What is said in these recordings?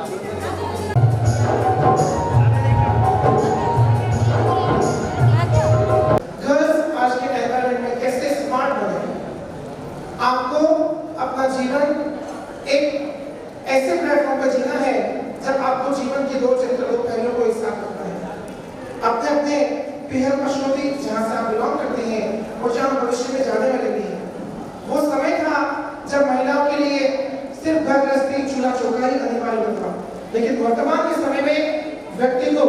आज के एनवायरनमेंट में कैसे स्मार्ट बने। आपको अपना जीवन एक ऐसे प्लेटफॉर्म पर जीना है जब आपको जीवन के दो पहलुओं को एक साथ रखना है। अपने अपने पीहर पशुपति जहाँ से आप बिलोंग करते हैं और जहाँ भविष्य में जाने वाले भी हैं, वो समय था जब महिलाओं के लिए सिर्फ घर गृहस्थी चूल्हा चौका ही अनिवार्य था। लेकिन वर्तमान के समय में व्यक्ति को,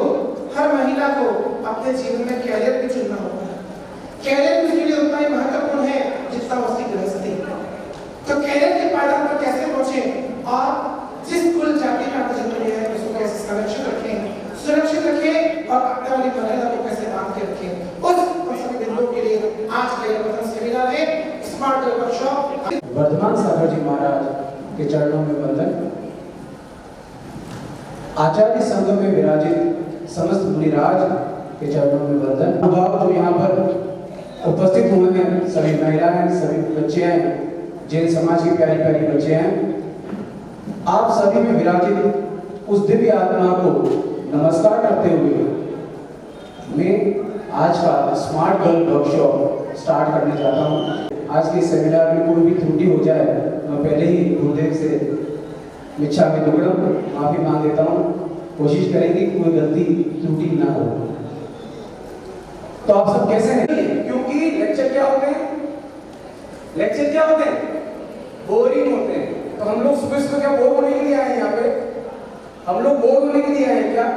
हर महिला को अपने जीवन में कैरियर भी चुनना होता है। कैरियर उसके लिए उतना ही महत्वपूर्ण है जितना उसकी गृहस्थी। तो कैरियर के पायदान पर कैसे पहुंचे और जिस कुल जाति में आपने जन्म लिया है उसको कैसे सुरक्षित रखें और अपने वाली महिला को कैसे बांध के रखें, उस सभी बिंदुओं के लिए आज के प्रथम सेमिनार में स्मार्ट वर्कशॉप। वर्धमान सागर जी महाराज के चरणों में वंदन। आचार्य संघ में विराजित समस्त मुनिराज के चरणों में वंदन। अनुभव जो यहाँ पर उपस्थित हुए हैं, सभी महिलाएं, सभी बच्चे हैं, जैन समाज की प्यारी प्यारी बच्चे हैं, आप सभी में विराजित उस दिव्य आत्मा को नमस्कार करते हुए मैं आज का स्मार्ट गर्ल वर्कशॉप स्टार्ट करने जाता हूँ। आज के सेमिनार में कोई भी त्रुटि हो जाए मैं पहले ही गुरुदेव से मिच्छा में दुगड़म माफी मांग लेता हूँ। कोशिश करेंगे कि कोई गलती त्रुटि ना हो। तो आप सब कैसे हैं? क्योंकि लेक्चर क्या होते हैं? बोरिंग होते हैं। तो हम लोग सुबह क्या बोर होने के लिए आए हैं यहाँ पे? हम लोग बोर होने के लिए आए हैं क्या?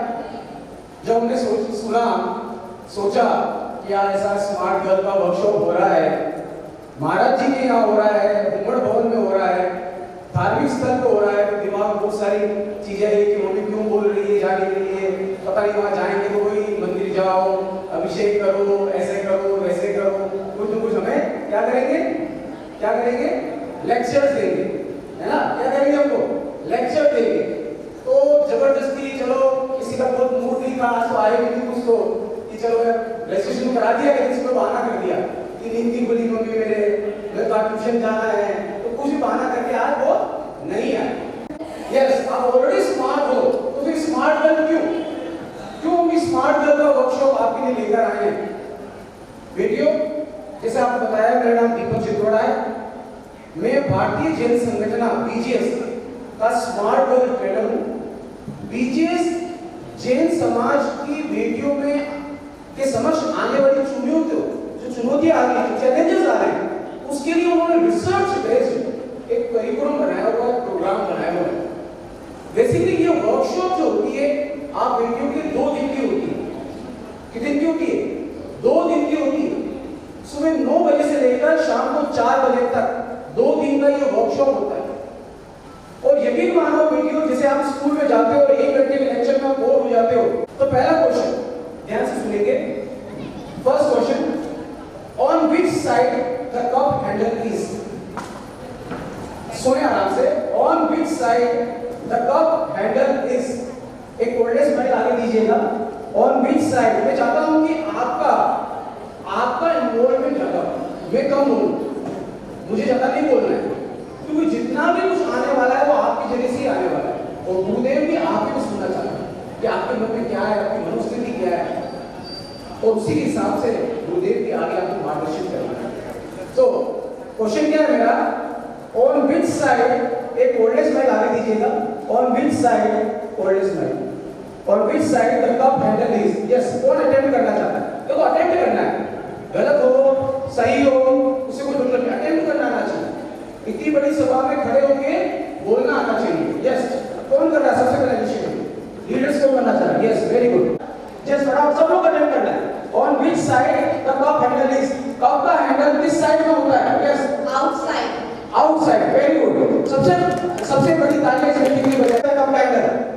जब हमने सोचा कि यार ऐसा स्मार्ट गर्ल का वर्कशॉप हो रहा है, महाराज जी के यहाँ हो रहा है, उमड़ भवन में हो रहा है, धार्मिक स्थल पे हो रहा है, तो दिमाग बहुत सारी चीजें है कि मम्मी क्यों बोल रही है जाने के लिए, पता नहीं वहां जाएंगे तो कोई मंदिर जाओ, अभिषेक करो, ऐसे करो, वैसे करो, कुछ न कुछ हमें क्या करेंगे? लेक्चर्स देंगे, है ना? क्या करेंगे? हमको लेक्चर देंगे। तो जबरदस्ती चलो किसी का बहुत मूड नहीं था, आज तो आए नहीं कुछ तो कि चलो रजिस्ट्रेशन करा दिया, किसी को बहाना कर दिया कि नींद की गोली मम्मी मेरे तो ट्यूशन जाना है, तो कुछ भी बहाना करके आज वो नहीं आए। यस, आप ऑलरेडी स्मार्ट हो, तो फिर स्मार्ट गर्ल क्यों हम स्मार्ट गर्ल का वर्कशॉप आपके लिए लेकर आए हैं। वीडियो जैसे आपको बताया, मेरा नाम दीपक चित्रोड़ा है, मैं भारतीय जैन संगठन बीजेएस का स्मार्ट गर्ल ट्रेनर हूँ। बीजेएस जैन समाज की बेटियों में के समक्ष आने वाली चुनौतियां आ रही हैं, चैलेंजेस आ रहे हैं, उसके लिए उन्होंने रिसर्च बेस्ड एक करिकुलम बनाया हुआ है, प्रोग्राम बनाया हुआ है। बेसिकली ये वर्कशॉप जो होती है आप बेटियों की 2 दिन की होती है। कितने दिन की होती है? 2 दिन की होती है। सुबह 9 बजे से लेकर शाम को 4 बजे तक 2 दिन का ये वर्कशॉप होता है। और यकीन मानो बेटियों, जैसे आप स्कूल में जाते हो और 1 घंटे के लेक्चर में बोर हो जाते हो, तो पहला क्वेश्चन ध्यान से सुनेंगे। First question, on which side the cup handle is. सुने आराम से, on which side the cup handle is. एक कोल्डेस्ट मेल आगे दीजिएगा। ऑन विच साइड, मैं चाहता हूं कि आपका इन्वॉल्वमेंट ज्यादा हो, मैं कम हूं, मुझे ज्यादा नहीं बोलना है, क्योंकि जितना भी कुछ आने वाला है वो आपके जरिए से ही आने वाला है। और गुरुदेव भी आपके को सुनना चाहता है कि आपके मन में क्या है, आपकी मनोस्थिति क्या है, और उसी के हिसाब से गुरुदेव के आगे आपको मार्गदर्शन करना है। तो क्वेश्चन क्या है मेरा, ऑन विच साइड, एक ओल्डेस्ट मैन आगे दीजिएगा, on which side oldest man, on which side the cup handle is. Yes, कौन अटेम्प्ट करना चाहता है? देखो अटेम्प्ट करना है, गलत हो सही हो उससे कोई मतलब नहीं, अटेम्प्ट करना आना चाहिए। इतनी बड़ी सभा में खड़े होके बोलना आना चाहिए। यस, कौन कर रहा है? सबसे पहले इनिशिएटिव लीडर्स को करना चाहिए। Yes, very good. जस्ट फटाफट सब लोग अटेम्प्ट करना है। On which side the cup handle is. Cup का हैंडल किस साइड में होता है? Yes, outside. Outside, very good. सबसे बड़ी तालियां इस मीटिंग में बजाते हैं। कप का हैंडल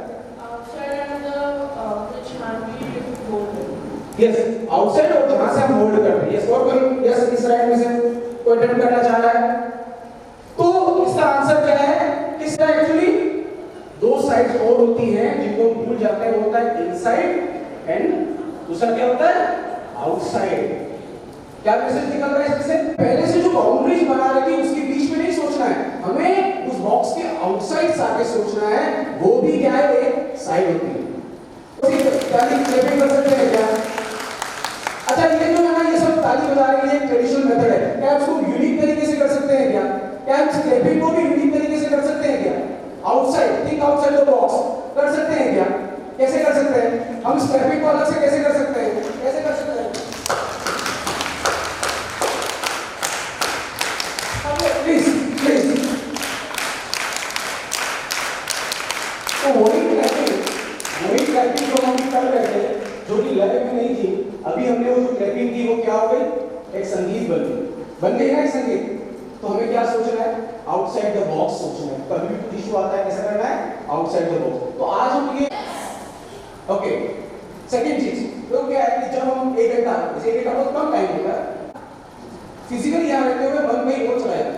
यस, आउटसाइड और जहां से हम होल्ड करते हैं। यस, और कोई? यस, इस राइट में से कोई अटेम्प्ट करना चाह रहा है? तो इसका आंसर क्या है? इसका एक्चुअली 2 साइड्स और होती हैं जिनको हम भूल जाते हैं। वो होता है इनसाइड एंड दूसरा क्या होता है? आउटसाइड। क्या मैसेज निकल रहा है इससे? पहले से जो बाउंड्रीज बना रखी उसके बीच में नहीं सोचना है, हमें उस बॉक्स के आउटसाइड आके सोचना है, वो भी क्या है, एक साइड होती है। ताली क्लैपिंग कर सकते हैं क्या? अच्छा ये जो है ना, ये सब ताली बजा रहे हैं, ये ट्रेडिशनल मेथड है, क्या उसको यूनिक तरीके से कर सकते हैं क्या? क्या हम क्लैपिंग को भी यूनिक तरीके से कर सकते हैं क्या? Outside, think outside the box, कर सकते हैं क्या? कैसे कर सकते हैं? हम क्लैपिंग को अलग से कैसे कर सकते हैं? कैसे कर सकते हैं? प्लीज प्लीज, तो वही क्लैपिंग जो हम कर रहे थे, जो कि लय में नहीं थी, अभी हमने वो जो क्लैपिंग की वो क्या हो गई, एक संगीत बन गई ना, एक संगीत। तो हमें क्या सोचना है, आउटसाइड द बॉक्स सोचना है। कभी भी कुछ इशू आता है कैसा करना है, आउटसाइड द बॉक्स। तो आज हम ये ओके, सेकंड चीज तो क्या है कि जब हम एक घंटा बहुत कम टाइम होता है, फिजिकली यहाँ रहते हुए मन में ही वो चला जाता है।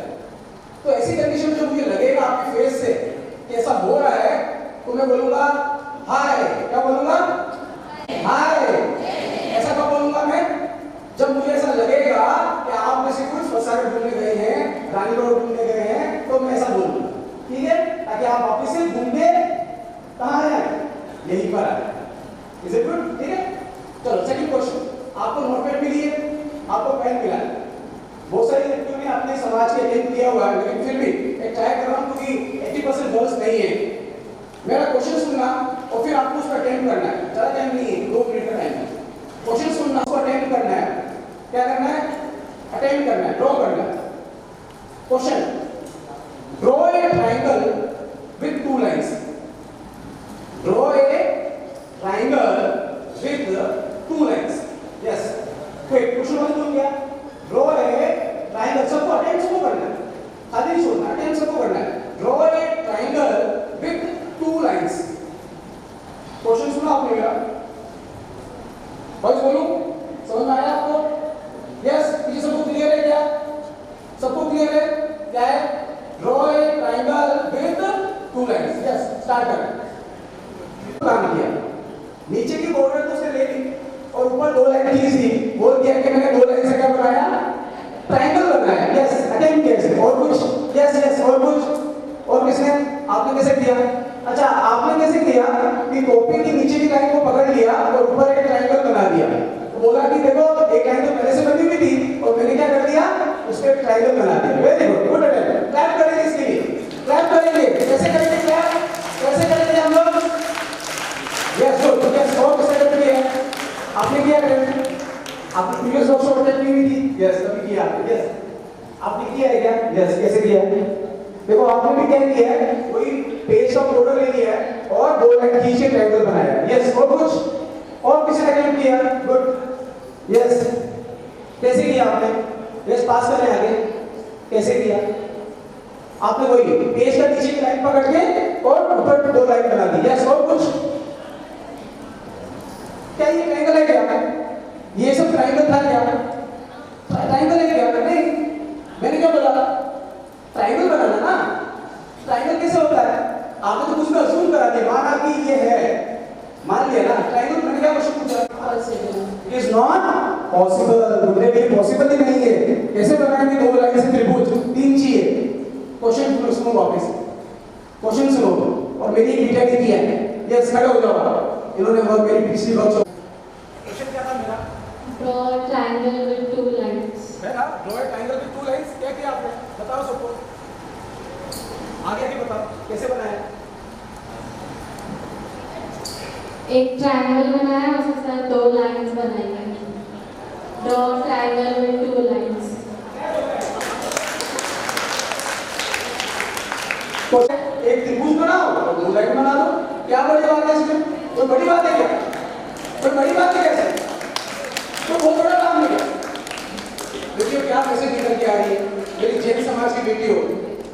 तो ऐसी कंडीशन में जो मुझे लगेगा आपके फेस से कि ऐसा हो रहा है, तो मैं बोलूंगा हाय। क्या बोलूंगा? हाय। ऐसा कब बोलूंगा मैं? जब मुझे ऐसा लगेगा कि आप में से कुछ फसारे घूमने गए हैं, रानी रोड घूमने गए हैं, तो मैं ऐसा बोलूंगा, ठीक है, ताकि आप वापस से घूमने कहाँ आए, यहीं पर आए। Is it good? ठीक है, चलो सेकंड क्वेश्चन। आपको नोटपैड मिली है, आपको पेन मिला है, बहुत सारी लड़कियों ने अपने समाज के अटेंड किया हुआ है, लेकिन फिर भी एक ट्राई कर रहा हूं क्योंकि 80% गर्ल्स नहीं है। मेरा क्वेश्चन सुनना और फिर आपको उसका अटेंड करना है, ज्यादा टाइम नहीं है, 2 मिनट का टाइम है। क्वेश्चन सुनना, उसको अटेंड करना है। क्या करना है? अटेंड करना है, ड्रॉ करना है। Question, draw a triangle with 2 lines. Draw a triangle with 2 lines. Yes, quick, question समझ गया? ड्रॉ ए ट्रायंगल, सबको अटेंड सबको करना है, खाली नहीं छोड़ना, अटेंड सबको करना है। Draw a triangle with 2 lines. Question सुना आपने मेरा? बस बोलूं, समझ में आया आपको? यस, ये सबको क्लियर है क्या? सबको क्लियर है? क्या है? Draw a triangle with 2 lines. Yes, start करें। काम किया, नीचे की बॉर्डर तो उसने ले ली और ऊपर 2 लाइन खींच दी, बोल दिया कि मैंने 2 लाइन से क्या बनाया, ट्रायंगल बनाया। यस, अटेंड किया। और कुछ? यस यस, और कुछ? और किसने? आपने कैसे किया? अच्छा, आपने कैसे किया कि कॉपी की नीचे की लाइन को पकड़ लिया और ऊपर एक ट्रायंगल बना दिया। तो बोला कि देखो एक लाइन तो पहले से बनी हुई थी और मैंने क्या कर दिया, उस पे ट्रायंगल बना दिया। Very good, good attempt. Clap करेंगे इसके लिए, क्लैप करेंगे। कैसे करेंगे क्लैप? कैसे करेंगे हम लोग? Yes good, yes. और कैसे करते हैं? आपने किया अटेम्प्ट, आपने प्रीवियस वर्कशॉप अटेंड की हुई थी। यस, कभी किया आपने? यस, आपने किया है क्या? यस, कैसे किया है? देखो आपने भी क्या किया है, कोई पेज का बॉर्डर ले लिया है और 2 लाइन खींच के ट्रायंगल बनाया है। यस, और कुछ? और किसी ने अटेम्प्ट किया? गुड। यस, कैसे किया आपने? यस, पास करने आगे कैसे किया आपने? वही पेज का नीचे की लाइन पकड़ के और ऊपर 2 लाइन बना दी। यस, और कुछ? क्या ये ट्रायंगल है क्या? ये सब ट्रायंगल था क्या? ट्रायंगल है क्या? नहीं, मैंने क्या बोला? ट्रायंगल बनाना ना। ट्रायंगल कैसे होता है? आपने तो कुछ भी अज्यूम करा दिया, माना कि ये है, मान लिया ना ट्रायंगल। मैंने क्या क्वेश्चन पूछा? It is not possible. बोले ये पॉसिबल ही नहीं है, कैसे बनाएंगे 2 लाइन से त्रिभुज? 3 चाहिए। क्वेश्चन सुनो वापस, क्वेश्चन सुनो और मेरी एक बीटा की किया है। यस, खड़े हो जाओ। इन्होंने मेरी पिछली वर्कशॉप क्वेश्चन क्या था मेरा? Draw a triangle with 2 lines. है ना, draw a triangle with 2 lines. क्या किया आपने? बताओ सबको, आगे आगे बताओ कैसे बनाया? एक ट्रायंगल बनाया, उसके साथ 2 लाइंस बनाई है। Draw a triangle with 2 lines. एक त्रिभुज बनाओ और 2 लाइन बना दो। क्या बड़ी बात है इसमें? कोई बड़ी बात है क्या? कोई बड़ी बात है कैसे? तो बहुत बड़ा काम नहीं है। देखिए क्या मैसेज निकल के आ रही है मेरी जैन समाज की बेटी हो,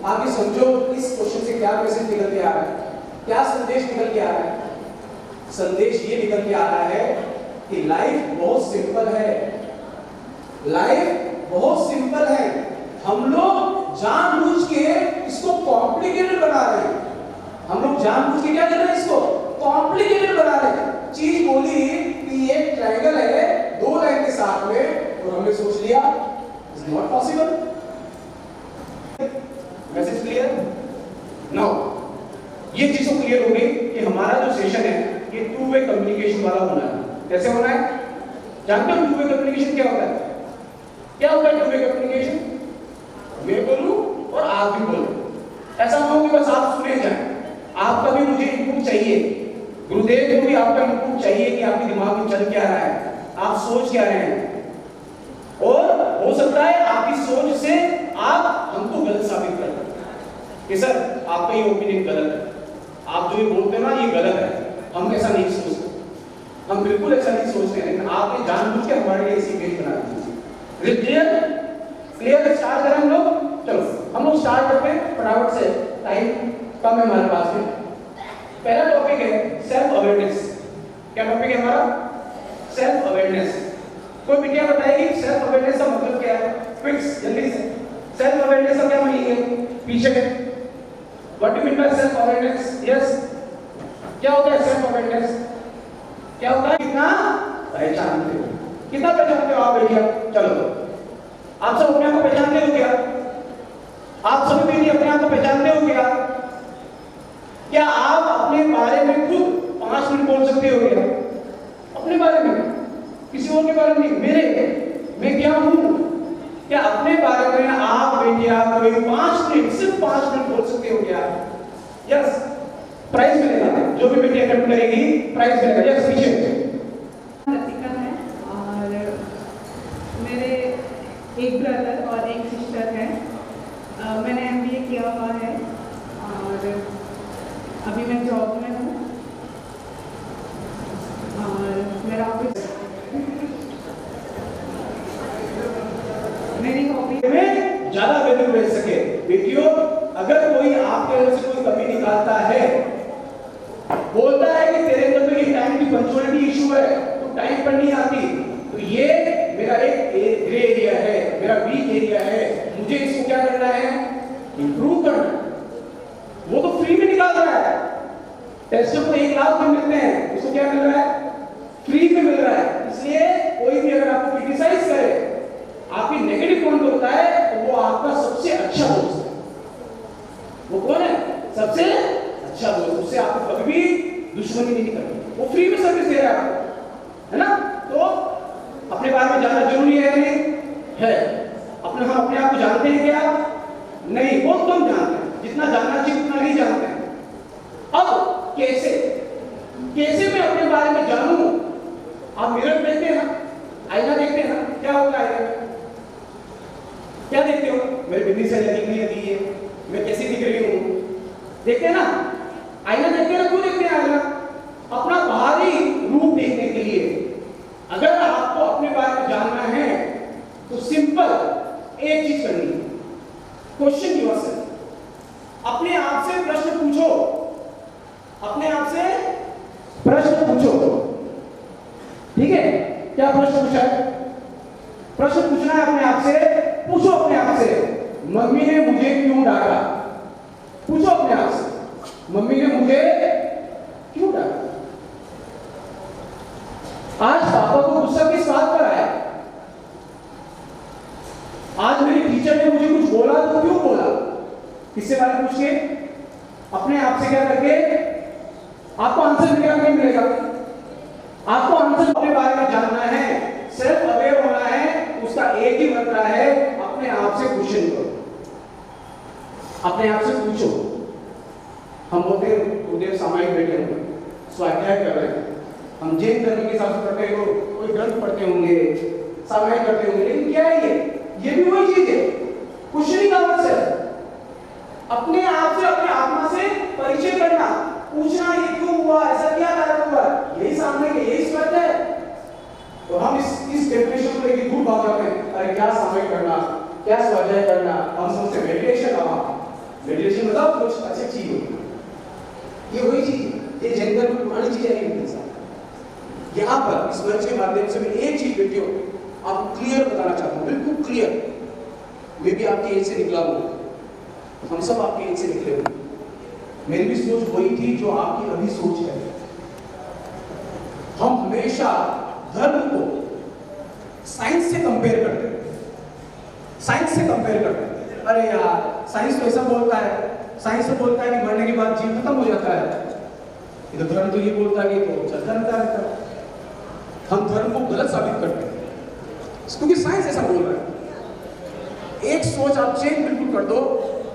आप ये समझो इस क्वेश्चन से क्या मैसेज निकल के आ रहा है, क्या संदेश निकल के आ रहा है? संदेश ये निकल के आ रहा है कि लाइफ बहुत सिंपल है। लाइफ बहुत सिंपल है, हम लोग जानबूझ के इसको कॉम्प्लिकेटेड बना रहे हैं। हम लोग जानबूझ के क्या कर रहे हैं, इसको कॉम्प्लिकेटेड बना रहे हैं। चीज बोली कि ये ट्रायंगल है 2 लाइन के साथ में और हमने सोच लिया it's not possible. Message clear? Now ये चीज तो क्लियर हो गई कि हमारा जो सेशन है ये टू वे कम्युनिकेशन वाला होना है। कैसे होना है? जानते हो टू वे कम्युनिकेशन क्या होता है? क्या होता है टू वे कम्युनिकेशन? मैं बोलूं और आप भी बोलो। ऐसा ना हो कि बस आप सुने जाएं। आपका भी मुझे इनपुट चाहिए, गुरुदेव को भी आपका इनपुट चाहिए कि आपके दिमाग में चल क्या रहा है, आप सोच क्या रहे हैं। और हो सकता है आपकी सोच से आप हमको गलत साबित कर दें कि सर आपका ये ओपिनियन गलत है, आप जो ये बोलते हैं ना ये गलत है, हम ऐसा नहीं सोचते, हम बिल्कुल ऐसा नहीं सोचते। लेकिन आपने जानबूझ के हमारे लिए ऐसी इमेज बना दी। क्लियर क्लियर स्टार्ट करें हम लोग। चलो हम लोग स्टार्ट करते हैं फटाफट से, टाइम कम है हमारे पास में। पहला टॉपिक है सेल्फ अवेयरनेस। क्या टॉपिक है हमारा? Self awareness. कोई बिटिया बताएगी सेल्फ अवेयरनेस का मतलब क्या है? क्विक्स जल्दी से। सेल्फ अवेयरनेस का क्या मीनिंग है? पीछे what do mean by self awareness? Yes, क्या होता है सेल्फ अवेयरनेस? क्या होता है? कितना पहचानते हो, कितना पहचानते हो आप बेटिया? चलो आप सब अपने आप को पहचानते हो क्या? आप सभी बेटी अपने आप को पहचानते हो क्या? क्या आप अपने बारे में खुद 5 मिनट बोल सकते हो क्या? अपने बारे में, किसी और के बारे में नहीं, मैं क्या हूं? क्या अपने बारे में आप बेटिया कोई 5 मिनट, सिर्फ 5 मिनट बोल सकते हो क्या? यस, प्राइज मिलेगा। जो भी बेटी अटेम्प्ट करेगी प्राइज मिलेगा। यस, पीछे रसिका है और मेरे एक ब्रदर और एक सिस्टर है। मैंने MBA किया हुआ है और अभी मैं जॉब में हूँ और मेरा ऑफिस, मेरी हॉबी में ज्यादा वैल्यू मिल सके। बेटियों अगर कोई आपके अंदर से कोई कमी निकालता है, बोलता है कि तेरे अंदर तो ये टाइम की पंक्चुअलिटी इशू है, तो टाइम पर नहीं आती, तो ये मेरा एक ग्रे एरिया है, मेरा वीक एरिया है, मुझे इसको क्या करना है? इंप्रूव करना है। वो तो फ्री में निकाल रहा है, टेस्टर को 1 लाख में मिलते हैं, उसको क्या मिल रहा है? फ्री में मिल रहा है। इसलिए कोई भी अगर आपको क्रिटिसाइज करे, आपकी नेगेटिव पॉइंट होता है, तो वो आपका सबसे अच्छा दोस्त है। वो कौन है? सबसे अच्छा दोस्त। उससे आपको कभी भी दुश्मनी नहीं करनी, वो फ्री में सर्विस दे रहा है आपको, है ना? तो अपने बारे में जानना जरूरी है नहीं है? अपने हम अपने आप को जानते हैं क्या? नहीं, बहुत कम जानते हैं, जितना जानना चाहिए उतना नहीं जानते हैं। अब कैसे कैसे मैं अपने बारे में जानूं? आप मिरर देखते हैं ना, आईना देखते हैं ना, क्या होता है आईना में? क्या देखते हो? मेरी बिंदी से लगी नहीं लगी है, मैं कैसी दिख रही हूं? देखते हैं ना, आईना देखते हैं ना। क्यों देखते हैं आईना? अपना बाहरी रूप देखने के लिए। अगर आपको अपने बारे में जानना है तो सिंपल एक चीज करनी है, क्वेश्चन योरसेल्फ। अपने आप से प्रश्न पूछो, अपने आप से प्रश्न पूछो। ठीक है? क्या प्रश्न पूछा है? प्रश्न पूछना है अपने आप से। पूछो अपने आप से, मम्मी ने मुझे क्यों डांटा? पूछो अपने आप से, मम्मी ने मुझे क्यों डांटा? आज पापा को गुस्सा किस बात पर आया? आज मेरी टीचर ने मुझे कुछ बोला तो क्यों बोला? इससे बारे पूछ के अपने आप से क्या करके आपको आंसर मिलेगा नहीं मिलेगा? आपको आंसर अपने बारे में जानना है, सेल्फ अवेयर होना है। उसका एक ही मंत्र है, अपने आप से क्वेश्चन करो, अपने आप से पूछो। हम बोलते हैं गुरुदेव सामायिक बैठे होंगे, स्वाध्याय कर रहे हैं, हम जैन धर्म के हिसाब से करते हैं, कोई ग्रंथ पढ़ते होंगे, सामायिक करते होंगे, लेकिन क्या है ये भी वही चीज है, क्वेश्चनिंग आवर्स है। अपने आप से, अपने आत्मा से परिचय करना, पूछना ये क्यों हुआ, ऐसा क्या कारण हुआ, यही सामने के यही स्वस्थ है। तो हम इस डेफिनेशन को लेकर दूर भाग जाते हैं। अरे क्या सामायिक करना, क्या स्वाध्याय करना, हम सोचते मेडिटेशन। मेडिटेशन मतलब कुछ अच्छी चीज होगी, ये वही चीज है, ये जैन धर्म में पुरानी चीज है। यहाँ पर इस मंच के माध्यम से मैं एक चीज बेटियों आपको क्लियर बताना चाहता हूँ, बिल्कुल क्लियर। मैं भी आपके एज से निकला हूँ, हम सब आपके एज से निकले हुए। मेरी भी सोच वही थी जो आपकी अभी सोच है। हम हमेशा धर्म को साइंस से कंपेयर करते हैं, साइंस से कंपेयर करते हैं। अरे यार साइंस तो ऐसा बोलता है, साइंस तो बोलता है कि मरने के बाद जीवन खत्म हो जाता है, ये तो धर्म तो ये बोलता है कि तो चलता रहता है। हम धर्म को गलत साबित करते हैं क्योंकि साइंस ऐसा बोल रहा है। एक सोच आप चेंज बिल्कुल कर दो,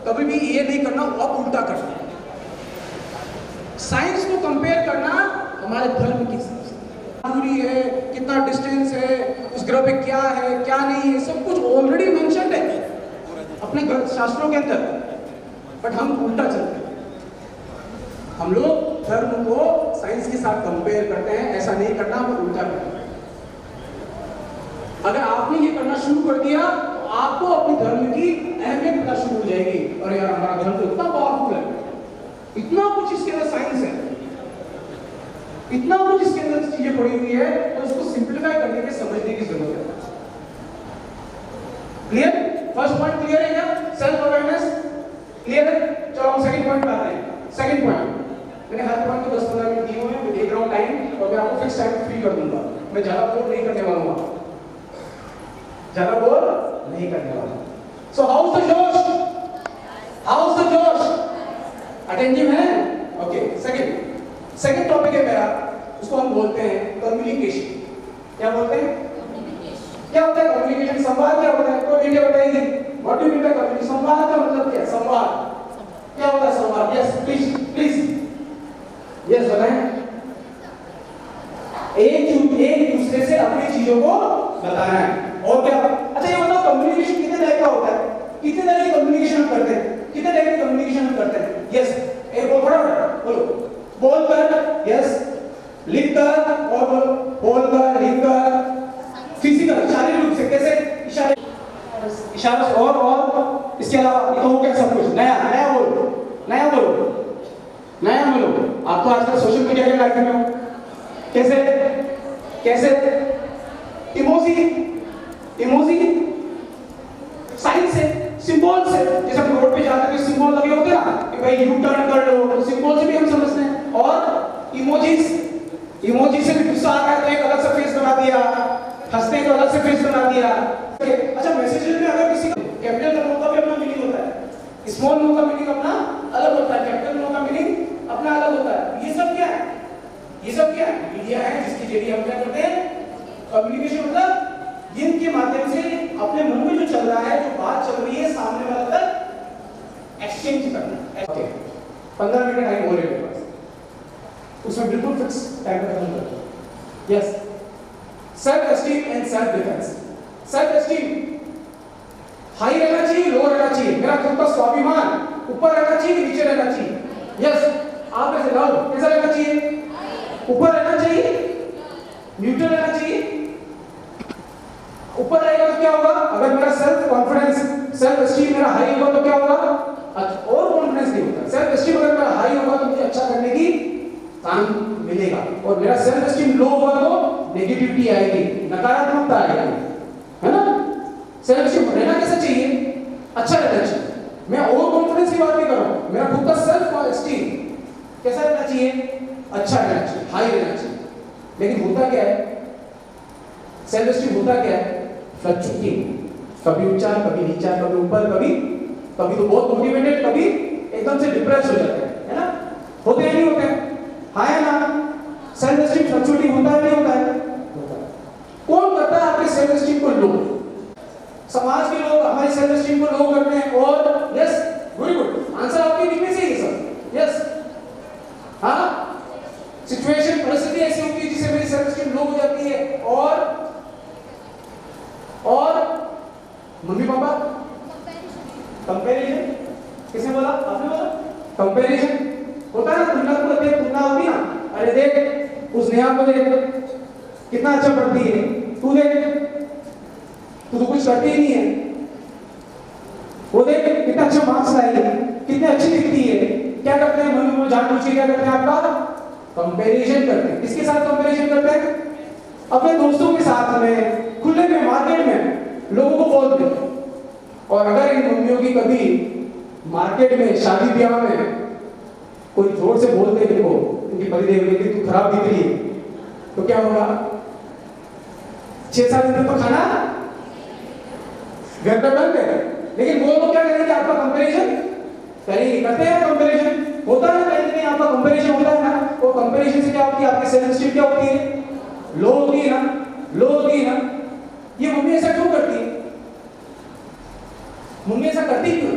कभी भी ये नहीं करना आप उल्टा करना। साइंस को कंपेयर करना हमारे धर्म की दूरी है, कितना डिस्टेंस है, उस ग्रह पे क्या है क्या नहीं है, सब कुछ ऑलरेडी मेंशन्ड है अपने शास्त्रों के अंदर, बट हम उल्टा चलते हैं। हम लोग धर्म को साइंस के साथ कंपेयर करते हैं, ऐसा नहीं करना, हम उल्टा करते हैं। अगर आपने ये करना शुरू कर दिया तो आपको अपने धर्म की अहमियत पता शुरू हो जाएगी। और यार हमारा धर्म तो इतना पावरफुल है, इतना कुछ इसके अंदर साइंस है, इतना कुछ इसके अंदर चीजें पड़ी हुई है, तो उसको सिंप्लीफाई करने के समझने की जरूरत है। क्लियर? फर्स्ट पॉइंट क्लियर है क्या? सेल्फ अवेयरनेस क्लियर है? चलो हम सेकंड पॉइंट पे आते हैं। सेकंड पॉइंट, मैंने हर पॉइंट को 10-15 मिनट दिए हुए हैं, मैं देख रहा हूं टाइम, और मैं आपको फिक्स टाइम फ्री कर दूंगा। मैं ज्यादा बोर नहीं करने वाला हूं, ज्यादा बोर नहीं करने वाला। सो हाउ इज द जोश? हाउ इज द जोश? अटेंटिव है? ओके। सेकंड टॉपिक है मेरा, उसको हम बोलते हैं कम्युनिकेशन। क्या बोलते हैं? क्या होता है कम्युनिकेशन? संवाद क्या होता है? कोई वीडियो बताएगी what do you mean by communication? संवाद का मतलब क्या है? संवाद क्या होता है? संवाद, यस प्लीज यस बताएं। एक दूसरे से अपनी चीजों को बताना है, और क्या? अच्छा ये बताओ कम्युनिकेशन कितने टाइप का होता है? कितने तरह की कम्युनिकेशन हम करते हैं? कितने टाइप की कम्युनिकेशन हम करते हैं? यस एक बोल फटाफट बोलो। बोलकर, यस, लिखकर, और बोलो बोलकर, लिखकर, फिजिकल शारीरिक रूप से, कैसे? इशारे से, और इसके अलावा ये तो हो गया सब कुछ। नया बोलो। आप तो आजकल सोशल मीडिया के लाइफ में हो, कैसे? इमोजी साइन से, सिंबल से, जैसे हम रोड पे जाते हैं तो सिंबल लगे होते हैं ना कि भाई यू टर्न कर लो, तो सिंबल से भी हम समझते हैं। और इमोजी से भी गुस्सा आ रहा है तो एक अलग सा फेस बना दिया, हंसते तो अलग से फेस बना दिया। अच्छा मैसेजेस में अगर किसी का कैपिटल नो का भी अपना मीनिंग होता है, स्मॉल नो का मीनिंग अपना अलग होता है, कैपिटल नो का मीनिंग अपना अलग होता है। ये सब क्या है? मीडिया है जिसके जरिए हम क्या करते हैं? कम्युनिकेशन मतलब जिनके माध्यम से अपने मन में जो चल रहा है, जो बात चल रही है, सामने वाले तक एक्सचेंज करना। ओके 15 मिनट टाइम हो रहे हैं बस, उसमें बिल्कुल फिक्स टाइम पे खत्म कर दो। Yes, self esteem and self defence. Self esteem high रहना चाहिए, लो रहना चाहिए? मेरा खुद का स्वाभिमान ऊपर रहना चाहिए कि नीचे रहना चाहिए? यस, आप ऐसे लाओ, कैसा रहना चाहिए? ऊपर रहना चाहिए, न्यूट्रल रहना चाहिए? ऊपर रहेगा तो क्या होगा? अगर मेरा सेल्फ कॉन्फिडेंस, सेल्फ एस्टीम मेरा हाई होगा तो क्या होगा? और कॉन्फिडेंस नहीं होगा। सेल्फ एस्टीम अगर मेरा हाई होगा तो मुझे अच्छा करने की काम मिलेगा, और मेरा सेल्फ एस्टीम लो होगा तो नेगेटिविटी आएगी, नकारात्मकता आएगी, है ना? सेल्फ एस्टीम रहना कैसा चाहिए? अच्छा रहना चाहिए। मैं ओवर कॉन्फिडेंस की बात नहीं कर रहा हूं, मेरा खुद का सेल्फ एस्टीम कैसा रहना चाहिए? अच्छा रहना चाहिए, हाई रहना चाहिए। लेकिन होता क्या है? सेल्फ एस्टीम होता क्या है? फ्लक्चुएटिंग, कभी ऊंचा, कभी नीचा, कभी ऊपर, कभी तो बहुत मोटिवेटेड, कभी एकदम से डिप्रेस हो जाते हैं, है ना? होते हैं नहीं होते हैं? हाँ या ना? सेल्फ एस्टीम फ्लक्चुएटिंग होता है नहीं होता है? होता है। कौन करता है आपके सेल्फ एस्टीम को लो? समाज के लोग हमारी सेल्फ एस्टीम को लो करते हैं। और यस, वेरी गुड आंसर आपके बीच में से ही सब। यस, हाँ, सिचुएशन, परिस्थिति ऐसी होती है जिससे मेरी सेल्फ एस्टीम लो हो जाती है। और मम्मी पापा कंपैरिजन, किसने बोला? आपने बोला। कंपैरिजन होता है ना, तुलना होती है ना। अरे देख उस नेहा को, देख कितना अच्छा पढ़ती है, तू देख तू तो कुछ करती ही नहीं है, वो देख कितना अच्छा मार्क्स लाई है, कितनी अच्छी दिखती है। क्या करते हैं मम्मी पापा? जानबूझ के क्या करते हैं? आपका कंपैरिजन करते हैं। किसके साथ कंपैरिजन करते हैं? अपने दोस्तों के साथ में, खुले में, मार्केट में लोगों को बोलते हैं। और अगर इन मम्मियों की कभी मार्केट में, शादी ब्याह में कोई जोर से बोल दे इनको, इनकी पति देव कि तू खराब दिख रही है, तो क्या होगा? 6-7 दिन तो खाना घर पे बंद है। लेकिन वो लोग क्या करेंगे? आपका कंपैरिजन करेंगे, करते हैं कंपैरिजन, होता है कहीं कहीं आपका कंपैरिजन होता है ना, और कंपैरिजन से क्या होती है, आपकी सेल्फ एस्टीम क्या होती है, लो होती है ना, लो होती है ना। ये मम्मी ऐसा क्यों करती है? मम्मी ऐसा करती क्यों?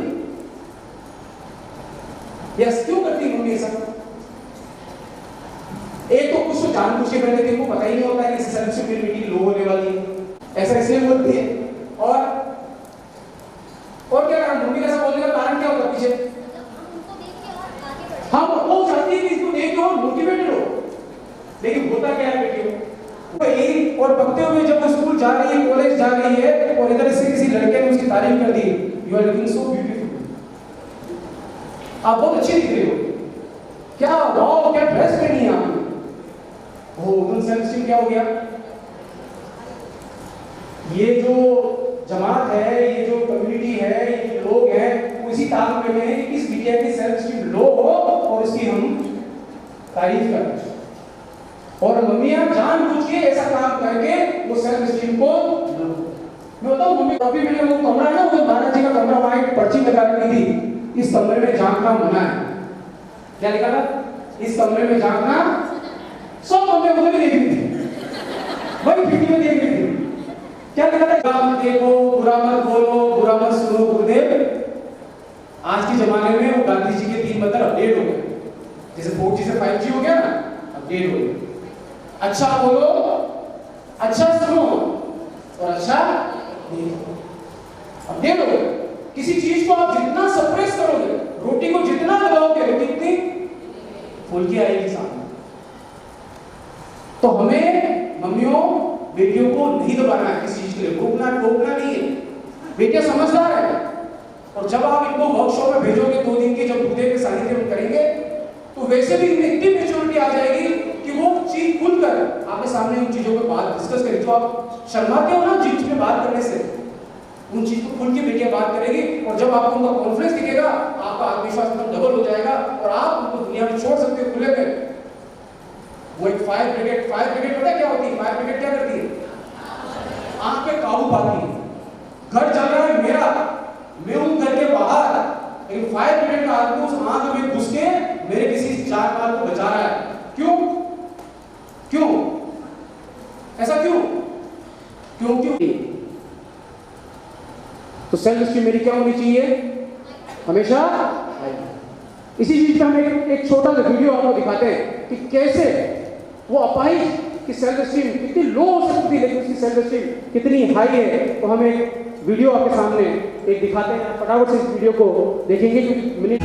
यस, क्यों करती है मम्मी ऐसा? एक तो कुछ तो जानबूझ के कर देती है, उनको पता ही नहीं होता है कि सेल्फ एस्टीम मेरी लो होने वाली है, ऐसा इसलिए बोलती है। और क्या कारण, मम्मी ऐसा बोलने का कारण क्या होगा पीछे? हाँ, वो चाहती है कि इसको देख के और मोटिवेटेड हो, लेकिन होता क्या है बेटियों, वो यही और पकते हुए जब वो स्कूल जा रही है, कॉलेज जा रही है, और इधर से किसी लड़के ने उसकी तारीफ कर दी, you are looking so beautiful, आप बहुत अच्छी दिख रही हो, क्या वाओ, क्या ड्रेस पहनी है आपने, वो उन सेल्फ एस्टीम क्या हो गया? ये जो जमात है, ये जो कम्युनिटी है, ये जो लोग हैं, वो इसी ताक में है कि इस बिटिया की सेल्फ एस्टीम लो हो और उसकी हम तारीफ करें। और मम्मियां जानबूझ के ऐसा काम करके वो सेल्फ एस्टीम को लो। मैं बताऊं, मम्मी कभी मैंने वो कमरा ना, वो महाराज जी का कमरा, वहां एक पर्ची लगा रखी थी, इस कमरे में झांकना मना है। क्या लिखा था? इस कमरे में झांकना, सब कमरे मुझे भी देख रही थी, वही खिड़की में देख रही थी। क्या लिखा था? बुरा मत देखो, बुरा मत बोलो, बुरा मत सुनो गुरुदेव। आज के जमाने में वो गांधी जी के 3 मंत्र अपडेट हो गए, जैसे 4G से 5G हो गया ना, अपडेट हो गए। अच्छा बोलो, अच्छा सुनो और अच्छा देखो, अपडेट हो गए। किसी चीज को आप जितना सप्रेस करोगे, रोटी को जितना दबाओगे, रोटी कितनी फूल की आएगी सामने। तो हमें मम्मियों बेटियों को नहीं दबाना है किसी चीज के लिए, रोकना टोकना नहीं है। बेटियां समझदार है, और जब आप इनको वर्कशॉप में भेजोगे 2 दिन की, जब दूल्हे के सानिध्य में करेंगे, तो वैसे भी इनमें इतनी मेच्योरिटी आ जाएगी कि वो चीज खुलकर आपके सामने उन चीजों पर बात डिस्कस करेगी। जो आप शर्माते हो ना जिन चीज पे बात करने से, उन चीज को खुल के बेटियां बात करेगी, और जब आपको उनका कॉन्फिडेंस दिखेगा, आपका आत्मविश्वास एकदम डबल हो जाएगा, और आप उनको दुनिया में छोड़ सकते हो खुले में। वो एक फायर ब्रिगेड पता है क्या होती है? फायर ब्रिगेड क्या करती है? आंख पे काबू पाती है। घर चल रहा है मेरा, मैं हूं घर के बाहर, लेकिन फायर ब्रिगेड का आदमी उस आंख में घुस के मेरे किसी चार पाल को बचा रहा है। क्यों? क्यों ऐसा क्यों? क्यों? तो सेल्फ एस्टीम मेरी क्या होनी चाहिए? हमेशा। इसी चीज पे हम एक छोटा सा वीडियो आपको दिखाते हैं कि कैसे वो अपाहिज की सेल्फ एस्टीम कितनी लो हो सकती है, लेकिन उसकी सेल्फ एस्टीम कितनी हाई है। तो हम एक वीडियो आपके सामने एक दिखाते हैं, फटाफट से इस वीडियो को देखेंगे क्योंकि मिनट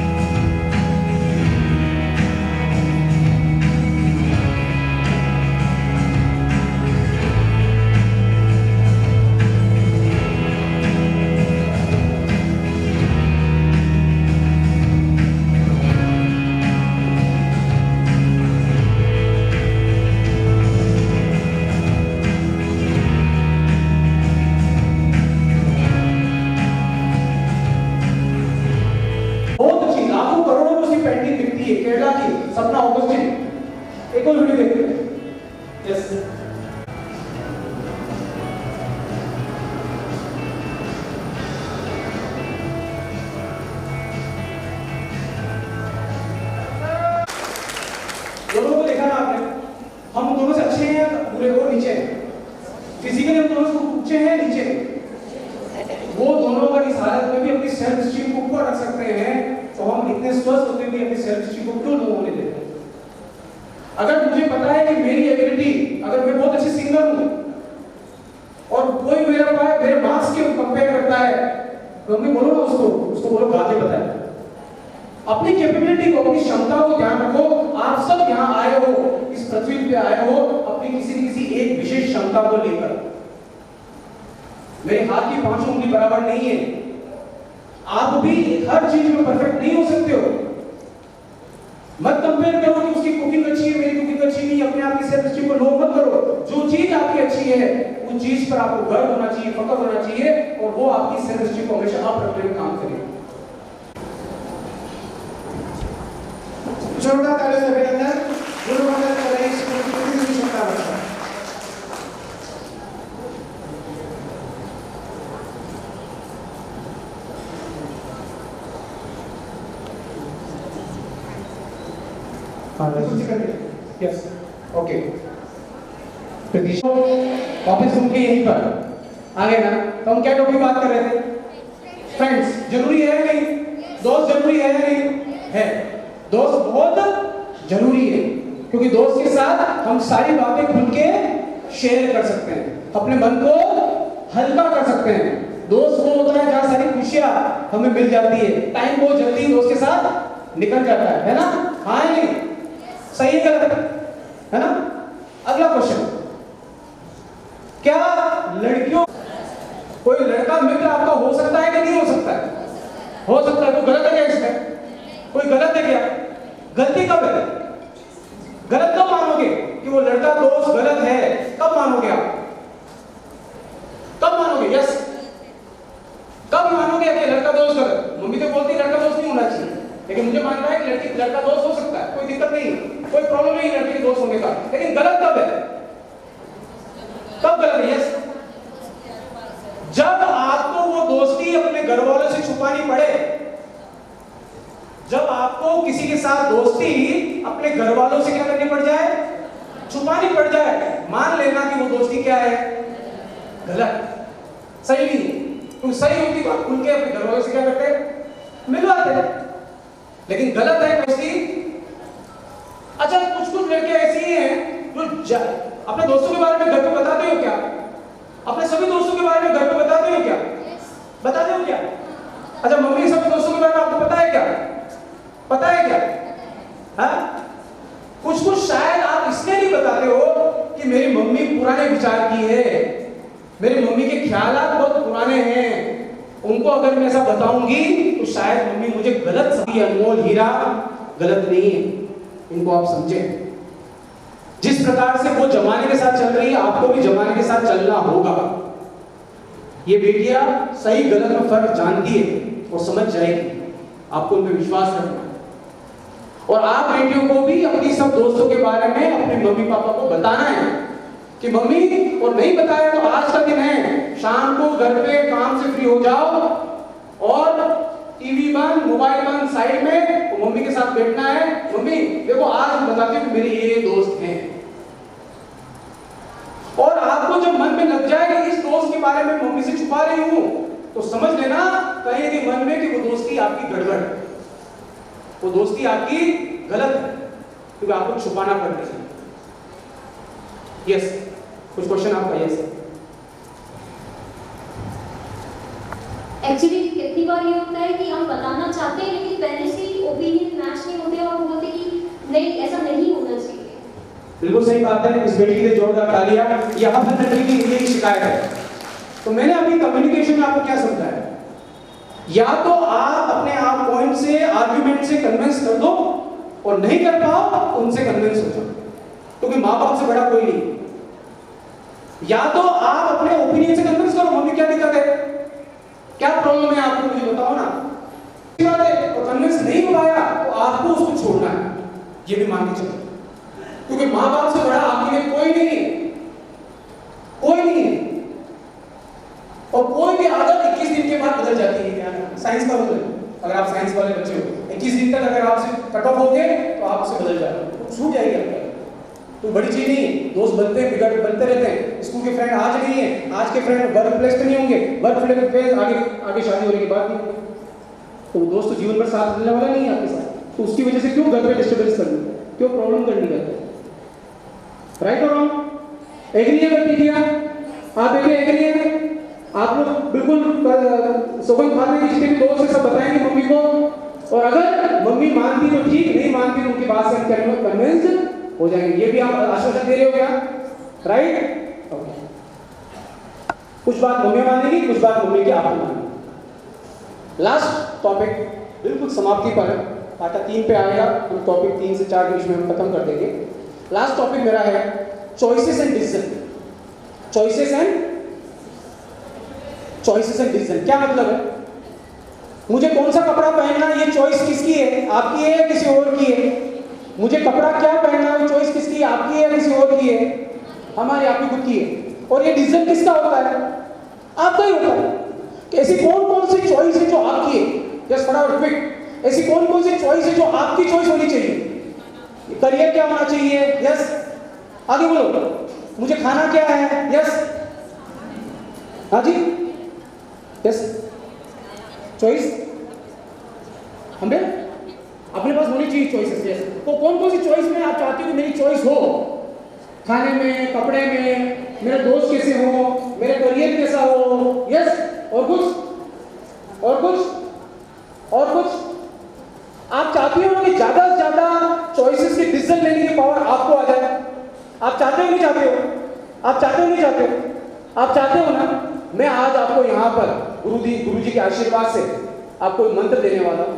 केरला की सपना ऑगस्टिन। एक और वीडियो देखते हैं। यस, दोनों को देखा ना आपने? हम दोनों से अच्छे हैं, बुरे को नीचे हैं। फिजिकली हम दोनों से ऊंचे हैं, नीचे हैं। वो दोनों अगर इस हालत में भी अपनी सेल्फ एस्टीम को ऊपर रख सकते हैं, तो हम इतने स्वस्थ होते हुए अपनी सेल्फ एस्टीम को क्यों लो होने देते हैं? अगर मुझे पता है कि मेरी एबिलिटी, अगर मैं बहुत अच्छी सिंगर हूं और कोई मेरे मार्क्स के कंपेयर करता है, तो मैं बोलो ना उसको बोलो गा के बताए। अपनी कैपेबिलिटी को, अपनी क्षमता को ध्यान रखो। आप सब यहाँ आए हो, इस पृथ्वी पे आए हो अपनी किसी एक विशेष क्षमता को लेकर। मेरे हाथ की 5 उंगली बराबर नहीं है, आप भी हर चीज में परफेक्ट नहीं हो सकते हो। मत कंपेयर करो कि उसकी कुकिंग अच्छी है, मेरी कुकिंग अच्छी नहीं। अपने आप की सेल्फ एस्टीम को लो मत करो। जो चीज आपकी अच्छी है उन चीज पर आपको गर्व होना चाहिए, फख्र होना चाहिए, और वो आपकी सेल्फ एस्टीम को हमेशा अप रखने में काम करेगा। जोरदार तालियों से अभिनंदन। गुरु वंदन कर रहे हैं स्कूल की क्षमता बच्चा। Yes okay. प्रतीक्षा वापस घूम के यहीं पर आ गए ना। तो हम क्या टॉपिक बात कर रहे थे? फ्रेंड्स जरूरी है या नहीं? दोस्त जरूरी है या नहीं? है। दोस्त बहुत जरूरी है, क्योंकि दोस्त के साथ हम सारी बातें खुल के शेयर कर सकते हैं, अपने मन को हल्का कर सकते हैं। दोस्त वो होता है जहां सारी खुशियां हमें मिल जाती है, टाइम बहुत जल्दी दोस्त के साथ निकल जाता है ना? हाँ नहीं? सही है गलत है ना? अगला क्वेश्चन, क्या लड़कियों कोई लड़का मित्र आपका हो सकता है कि नहीं हो सकता है? हो सकता है। तो गलत है क्या इसमें? कोई गलत है क्या? गलती कब है? गलत कब मानोगे कि वो लड़का दोस्त गलत है? कब मानोगे आप? कब मानोगे? यस, कब मानोगे कि लड़का दोस्त गलत? मम्मी तो बोलती लड़का दोस्त नहीं होना चाहिए, लेकिन मुझे मानना है कि लड़की लड़का दोस्त हो सकता है, कोई दिक्कत नहीं, कोई प्रॉब्लम नहीं लड़के के दोस्त होने का। लेकिन गलत कब है? कब गलत है? यस, जब आपको वो दोस्ती अपने घर वालों से छुपानी पड़े। जब आपको किसी के साथ दोस्ती अपने घर वालों से क्या करनी पड़ जाए? छुपानी पड़ जाए। मान लेना कि वो दोस्ती क्या है? गलत, सही नहीं। तो सही होती तो आप खुल के अपने घर वालों से क्या करते? मिलवाते। लेकिन गलत है दोस्ती। अच्छा, कुछ कुछ लड़के ऐसी हैं जो अपने दोस्तों के बारे में घर पे बताते हो क्या? अपने सभी दोस्तों के बारे में घर पे बताते हो क्या? बताते हो क्या? अच्छा, मम्मी सभी दोस्तों के बारे में आपको पता है क्या? पता है क्या? हाँ? कुछ कुछ शायद आप इसलिए नहीं बताते हो कि मेरी मम्मी पुराने विचार की है, मेरी मम्मी के ख्यालात बहुत पुराने हैं, उनको अगर मैं ऐसा बताऊंगी तो शायद मम्मी मुझे गलत समझेगी। अनमोल हीरा गलत नहीं है, इनको आप समझें। जिस प्रकार से वो जमाने के साथ चल रही है, आपको भी जमाने के साथ चलना होगा। ये बेटियां सही गलत में फर्क जानती है और समझ जाएगी, आपको उन पर विश्वास रखना। और आप बेटियों को भी अपनी सब दोस्तों के बारे में अपने मम्मी पापा को बताना है कि मम्मी, और नहीं बताया तो आज का दिन है, शाम को घर पे काम से फ्री हो जाओ और टीवी बंद, मोबाइल बंद, साइड में, तो मम्मी के साथ बैठना है। मम्मी देखो, आज हम बताते हैं कि मेरे ये दोस्त हैं। और आपको जब मन में लग जाए कि इस दोस्त के बारे में मम्मी से छुपा रही हूं, तो समझ लेना कहीं भी मन में कि वो दोस्ती आपकी गड़बड़, वो दोस्ती आपकी गलत है, क्योंकि आपको छुपाना पड़ रही है। यस, कुछ क्वेश्चन आपका? यस। एक्चुअली कितनी बार ये होता है कि हम बताना चाहते हैं लेकिन पहले से ही ओपिनियन मैच नहीं होते और बोलते कि नहीं, ऐसा नहीं होना चाहिए। बिल्कुल सही बात है। इस बेटी के लिए जोरदार तालियां। यहाँ पर लड़की की यही शिकायत है। तो मैंने अभी कम्युनिकेशन में आपको क्या समझाया? या तो आप अपने आप पॉइंट से, आर्गुमेंट से कन्विंस कर दो, और नहीं कर पाओ उनसे कन्विंस हो जाओ, क्योंकि माँ बाप से बड़ा कोई नहीं। या तो आप अपने ओपिनियन से कन्विंस करो, मम्मी क्या दिक्कत है, क्या प्रॉब्लम है आपको, मुझे बताओ ना। और कन्विंस नहीं हो पाया तो आपको उसको छोड़ना है, ये भी मान के चलो, क्योंकि माँ बाप से बड़ा आपके लिए कोई नहीं है, कोई नहीं है। और कोई भी आदत 21 दिन के बाद बदल जाती है। क्या साइंस का बदल, अगर आप साइंस वाले बच्चे हो, 21 दिन तक अगर आपसे कट ऑफ हो गए तो आप उससे बदल जाते हो, छूट जाएगी आपका। तो बड़ी चीज नहीं है, दोस्त बनते हैं, बिगड़ बनते रहते हैं। स्कूल के फ्रेंड आज नहीं है, आज के फ्रेंड वर्क प्लेस पे नहीं होंगे, वर्क प्लेस पे आगे शादी होने के बाद नहीं होंगे। तो दोस्त तो जीवन भर साथ रहने वाला नहीं है आपके साथ, तो उसकी वजह से क्यों घर पे डिस्टर्बेंस करनी, क्यों प्रॉब्लम करनी करते? राइट और रॉन्ग? एग्री है बेटिया? आप देखिए एग्री है? आप लोग बिल्कुल सौगंध खा लेंगे, जिसके भी दोस्त से सब बताएंगे मम्मी को, और अगर मम्मी मानती तो ठीक, नहीं मानती तो उनकी बात से हम कन्विंस हो जाएंगे। ये भी आप आश्वासन दे रहे हो क्या? राइट? ओके। कुछ बात मम्मी मानेगी, कुछ बात मम्मी की आप मानेंगे। लास्ट टॉपिक बिल्कुल समाप्ति पर है, पार्ट 3 पे आएगा, हम टॉपिक 3 से 4 के बीच में हम खत्म कर देंगे। लास्ट टॉपिक मेरा है choices and decision. Choices and decision क्या मतलब है? मुझे कौन सा कपड़ा पहनना, ये चॉइस किसकी है? आपकी है या किसी और की है? मुझे कपड़ा क्या पहनना है, चॉइस किसकी है? आपकी है या किसी और की है? हमारी, आपकी खुद की है। और ये डिसीजन किसका होता है? आपका ही होता है। कि ऐसी कौन कौन सी चॉइस है जो आपकी है? जस्ट फटाफट क्विक, ऐसी कौन कौन सी चॉइस है जो आपकी चॉइस होनी चाहिए? करियर क्या होना चाहिए, यस। आगे बोलो, मुझे खाना क्या है, यस। हाँ जी, यस। चॉइस हमें अपने पास होनी चाहिए चॉइसेस, यस। तो कौन कौन सी चॉइस में आप चाहते हो कि मेरी चॉइस हो? खाने में, कपड़े में, मेरे दोस्त कैसे हो, मेरे करियर कैसा हो, यस। और कुछ, और कुछ, और कुछ। आप चाहते हो कि ज्यादा से ज्यादा चॉइसेस के डिसीजन लेने की पावर आपको आ जाए। आप चाहते हो नहीं चाहते हो? आप चाहते हो नहीं चाहते हो? आप चाहते हो ना? मैं आज आपको यहाँ पर गुरु जी के आशीर्वाद से आपको एक मंत्र देने वाला हूँ,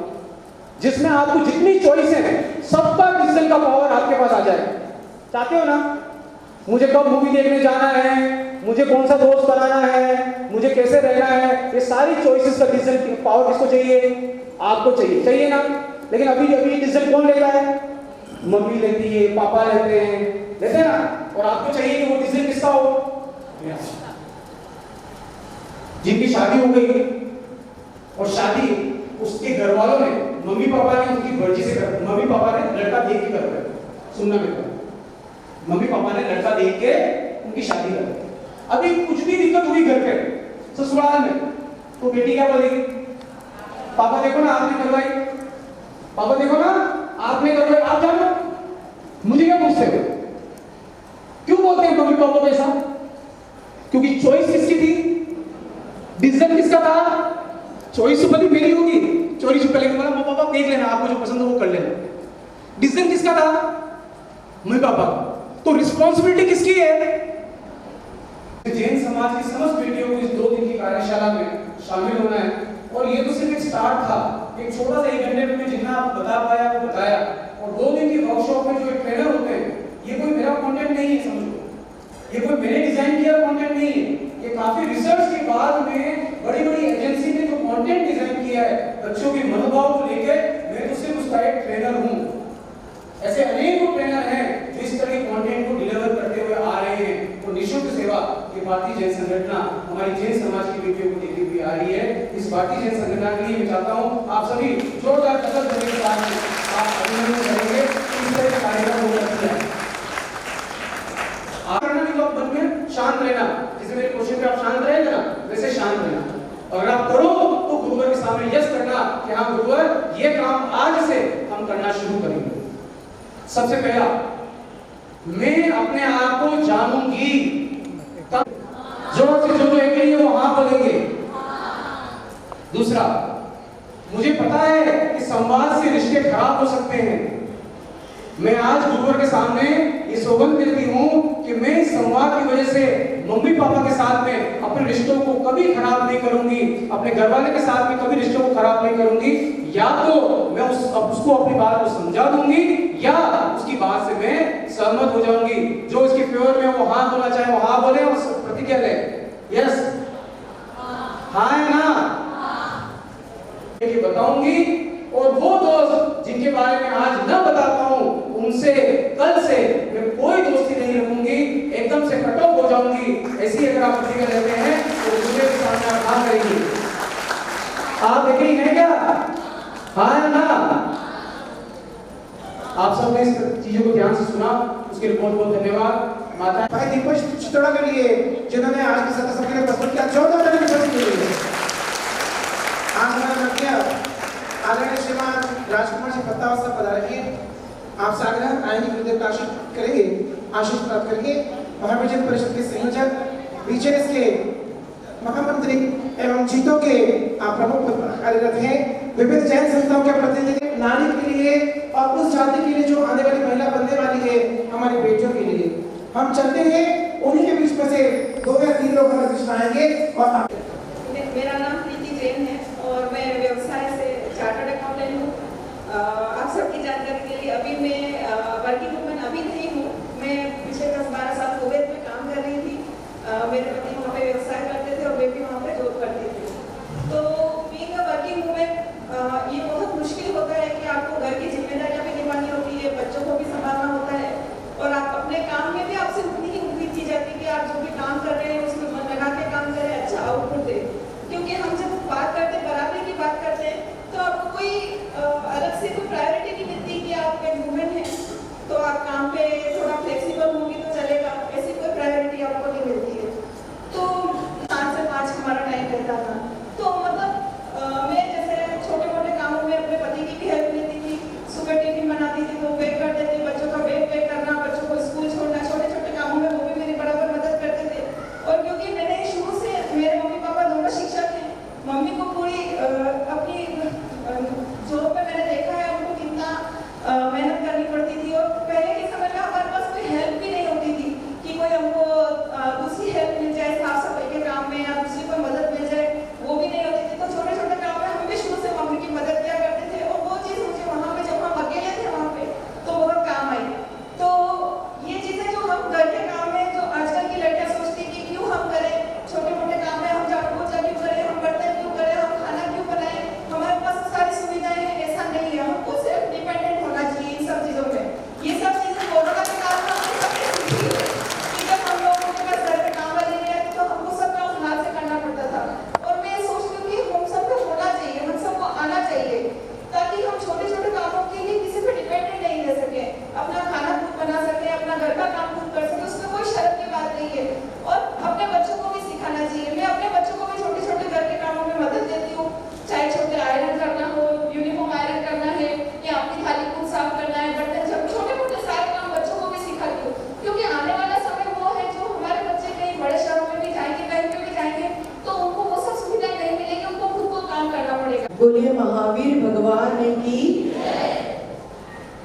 जिसमें आपको जितनी चॉइस है सबका डिसीजन का पावर आपके पास आ जाए। चाहते हो ना? मुझे कब मूवी देखने जाना है, मुझे कौन सा दोस्त बनाना है, मुझे कैसे रहना है, ये सारी चॉइसेस का डिसीजन पावर किसको चाहिए? आपको चाहिए, चाहिए ना? लेकिन अभी डिसीजन कौन लेता है? मम्मी लेती है, पापा लेते हैं, लेते हैं ना? और आपको चाहिए कि वो डिसीजन किसका हो? जिनकी शादी हो गई और शादी उसके घर वालों ने, मम्मी पापा ने उनकी मर्जी से कर, मम्मी पापा ने लड़का देख के कर रहे, सुनना मेरे को, मम्मी पापा ने लड़का देख के उनकी शादी कर दी। अभी कुछ भी दिक्कत हुई घर पे ससुराल में, तो बेटी क्या बोलेगी? पापा देखो ना आपने करवाई, पापा देखो ना आपने करवाई, आप जानो, मुझे क्या पूछते हो? क्यों बोलते हैं मम्मी पापा को ऐसा? क्योंकि चॉइस किसकी थी? डिसीजन किसका था? चॉइस तो भले मेरी होगी, चोरी छुपे लेके बोला पापा देख लेना, आपको जो पसंद हो वो कर लेना। डिसीजन किसका था? Mummy papa. तो रिस्पॉन्सिबिलिटी किसकी है? जैन समाज की समस्त बेटियों को इस 2 दिन की कार्यशाला में शामिल होना है। और ये तो सिर्फ एक स्टार्ट था, एक छोटा सा 1 घंटे में जितना आप बता पाया वो बताया। और 2 दिन की वर्कशॉप में जो एक ट्रेनर होते हैं, ये कोई मेरा कंटेंट नहीं है, समझो, ये कोई मैंने डिजाइन किया कंटेंट नहीं है, ये काफी रिसर्च के बाद में बड़ी-बड़ी एजेंसी ने जो कंटेंट डिजाइन किया है बच्चों के मनोभाव को लेकर, मैं तो सिर्फ उसका एक ट्रेनर हूं। ऐसे अनेकों ट्रेनर हैं जो इस तरह के कंटेंट को डिलीवर करते हुए आ रहे हैं। तो निःशुल्क सेवा ये भारतीय जैन संगठन हमारी जैन समाज की बेटियों को देती हुई आ रही है। इस भारतीय जैन संगठन के लिए मैं चाहता हूं आप सभी जोरदार कदम देने के साथ आप अभिनंदन करेंगे। इस तरह का कार्यक्रम हो सकता है। आप करना नहीं तो आप मन में शांत रहना, जैसे मेरे क्वेश्चन पे आप शांत रहेंगे ना, वैसे शांत रहना। अगर आप करो तो गुरुवर के सामने यस करना कि हाँ गुरुवर ये काम आज से हम करना शुरू करेंगे। सबसे पहला, मैं अपने आप को जानूंगी। जोर से जो एक वो हाँ बोलेंगे। दूसरा, मुझे पता है कि संवाद से रिश्ते खराब हो सकते हैं। मैं आज गुरुवर के सामने ये सौगंध देती हूं कि मैं इस संवाद की वजह से मम्मी पापा के साथ में अपने रिश्तों को कभी खराब नहीं करूंगी, अपने घर वाले के साथ में कभी रिश्तों को खराब नहीं करूंगी। या तो मैं उसको अपनी बात को समझा दूंगी या उसकी बात से मैं सहमत हो जाऊंगी। जो इसके फेवर में वो हाँ बोलना चाहे वो हाँ बोले और प्रतिक्रिया ले, यस हाँ है ना, ये बताऊंगी। और वो दोस्त जिनके बारे में आज न बता पाऊं, उनसे कल से मैं कोई दोस्ती नहीं रखूंगी, एकदम से कट ऑफ हो जाऊंगी। ऐसी अगर आप प्रतिक्रिया लेते हैं तो दूसरे के सामने आप हाँ करेंगे। आप एग्री हैं क्या? हाँ है ना? आप सबने इस चीजों को ध्यान से सुना, उसके लिए बहुत बहुत धन्यवाद। माता भाई दीपक चितौड़ा के लिए जिन्होंने आज की सत्र समिति में प्रस्तुत किया 14 मिनट की प्रस्तुति। आज हमारे मुख्य आदरणीय श्रीमान राजकुमार जी पत्तावसा पधारेंगे। आपसे आग्रह आएंगे गुरुदेव का आशीष प्राप्त करेंगे। महाविजन परिषद के संयोजक, बीजेएस के महामंत्री एवं जीतों के प्रमुख कार्यरत हैं। विभिन्न जैन संस्थाओं के प्रतिनिधि नारी के लिए और उस जाति के लिए जो आने वाली महिला बनने वाली है, हमारी बेटियों के लिए हम चलते हैं। उन्हीं के बीच में से 2 या 3 लोग हमारे बीच आएंगे। और मेरा नाम प्रीति जैन है और मैं व्यवसाय से चार्टर्ड अकाउंटेंट हूँ। आप सबकी जानकारी के लिए अभी मैं वर्किंग वुमन अभी नहीं हूँ, मैं पिछले 10-12 साल कुवैत में काम कर रही थी। मेरे पति वहाँ पे व्यवसाय करते थे और मैं भी वहाँ पे जॉब करती थी। तो बीइंग अ वर्किंग वुमन ये बहुत मुश्किल होता है कि आपको घर की जिम्मेदारियाँ भी निभानी होती है, बच्चों को भी संभालना होता है और आप अपने काम में भी आपसे उतनी ही उम्मीद की जाती है कि आप जो भी काम कर रहे हैं उसमें मन लगा के काम करें, अच्छा आउटपुट दें। क्योंकि हम जब बात करते हैं, बराबरी की बात करते हैं, तो आपको कोई अलग से कोई प्रायोरिटी नहीं मिलती कि आप एक वुमेन काम पे थोड़ा फ्लेक्सिबल होंगी तो चलेगा, ऐसी कोई प्रायोरिटी आपको नहीं मिलती है। तो 7 से 5 हमारा टाइम रहता था। तो मतलब मैं जैसे छोटे मोटे कामों में अपने पति की भी हेल्प लेती थी। सुबह टिफिन बनाती थी तो पैक कर देती, बच्चों का बैग पैक करना, बच्चों को स्कूल छोड़ना, छोटे छोटे कामों में वो भी मेरी बराबर मदद करते थे। और क्योंकि मैंने शुरू से, मेरे मम्मी पापा दोनों शिक्षक हैं, मम्मी को पूरी अपनी जॉब में मैंने देखा है उनको कितना मेहनत करनी पड़ती थी। और पहले के समय में हमारे पास कोई हेल्प भी नहीं होती थी कि कोई हमको दूसरी हेल्प मिल जाए साफ सफाई के काम में या दूसरी कोई मदद मिल जाए, वो भी नहीं होती थी। तो छोटे छोटे काम में हम भी शुरू से मम्मी की मदद किया करते थे। और वो चीज़ मुझे वहाँ पे, जब हम अकेले थे वहाँ पे, तो बहुत काम आई। तो ये चीज़ें जो हम घर के काम में, जो आजकल की लड़कियाँ सोचती कि क्यों हम करें छोटे मोटे काम में, हम झाड़ू पोछा क्यों करें, हम बर्तन क्यों करें, हम खाना क्यों बनाएं, हमारे पास सारी सुविधाएं हैं, ऐसा नहीं है। हमको सिर्फ डिपेंडेंट होना चाहिए इन सब चीज़ों में। ये सब चीज़ें कोरोना के कारण हमने सबने सीखी है कि जब हम लोगों के पास घर पे काम वाली नहीं आती तो हमको सब काम हाथ से करना पड़ता था। और मैं सोचती हूँ कि हम सबको होना चाहिए, हम सबको आना चाहिए, ताकि हम छोटे छोटे कामों के लिए किसी पे डिपेंडेंट नहीं रह सके, अपना खाना खुद बना सके, अपना घर का काम खुद कर सके, उसमें कोई शर्म की बात नहीं है। और अपने बच्चों को भी सिखाना चाहिए। मैं अपने बच्चों को भी छोटे छोटे घर के कामों में मदद देती हूँ, चाहे छोटे आयरन करना हो, यूनिफॉर्म आयरन करना है, या अपनी थाली खुद साफ करना है, बर्तन, जब छोटे मोटे सारे काम बच्चों को भी सिखाती हूँ। क्योंकि आने वाला समय वो है जो हमारे बच्चे कहीं बड़े शहरों में भी जाएंगे, कहीं पे भी जाएंगे, तो उनको वो सब सुविधाएं नहीं मिलेगी, उनको खुद को काम करना पड़ेगा। बोलिए महावीर भगवान की।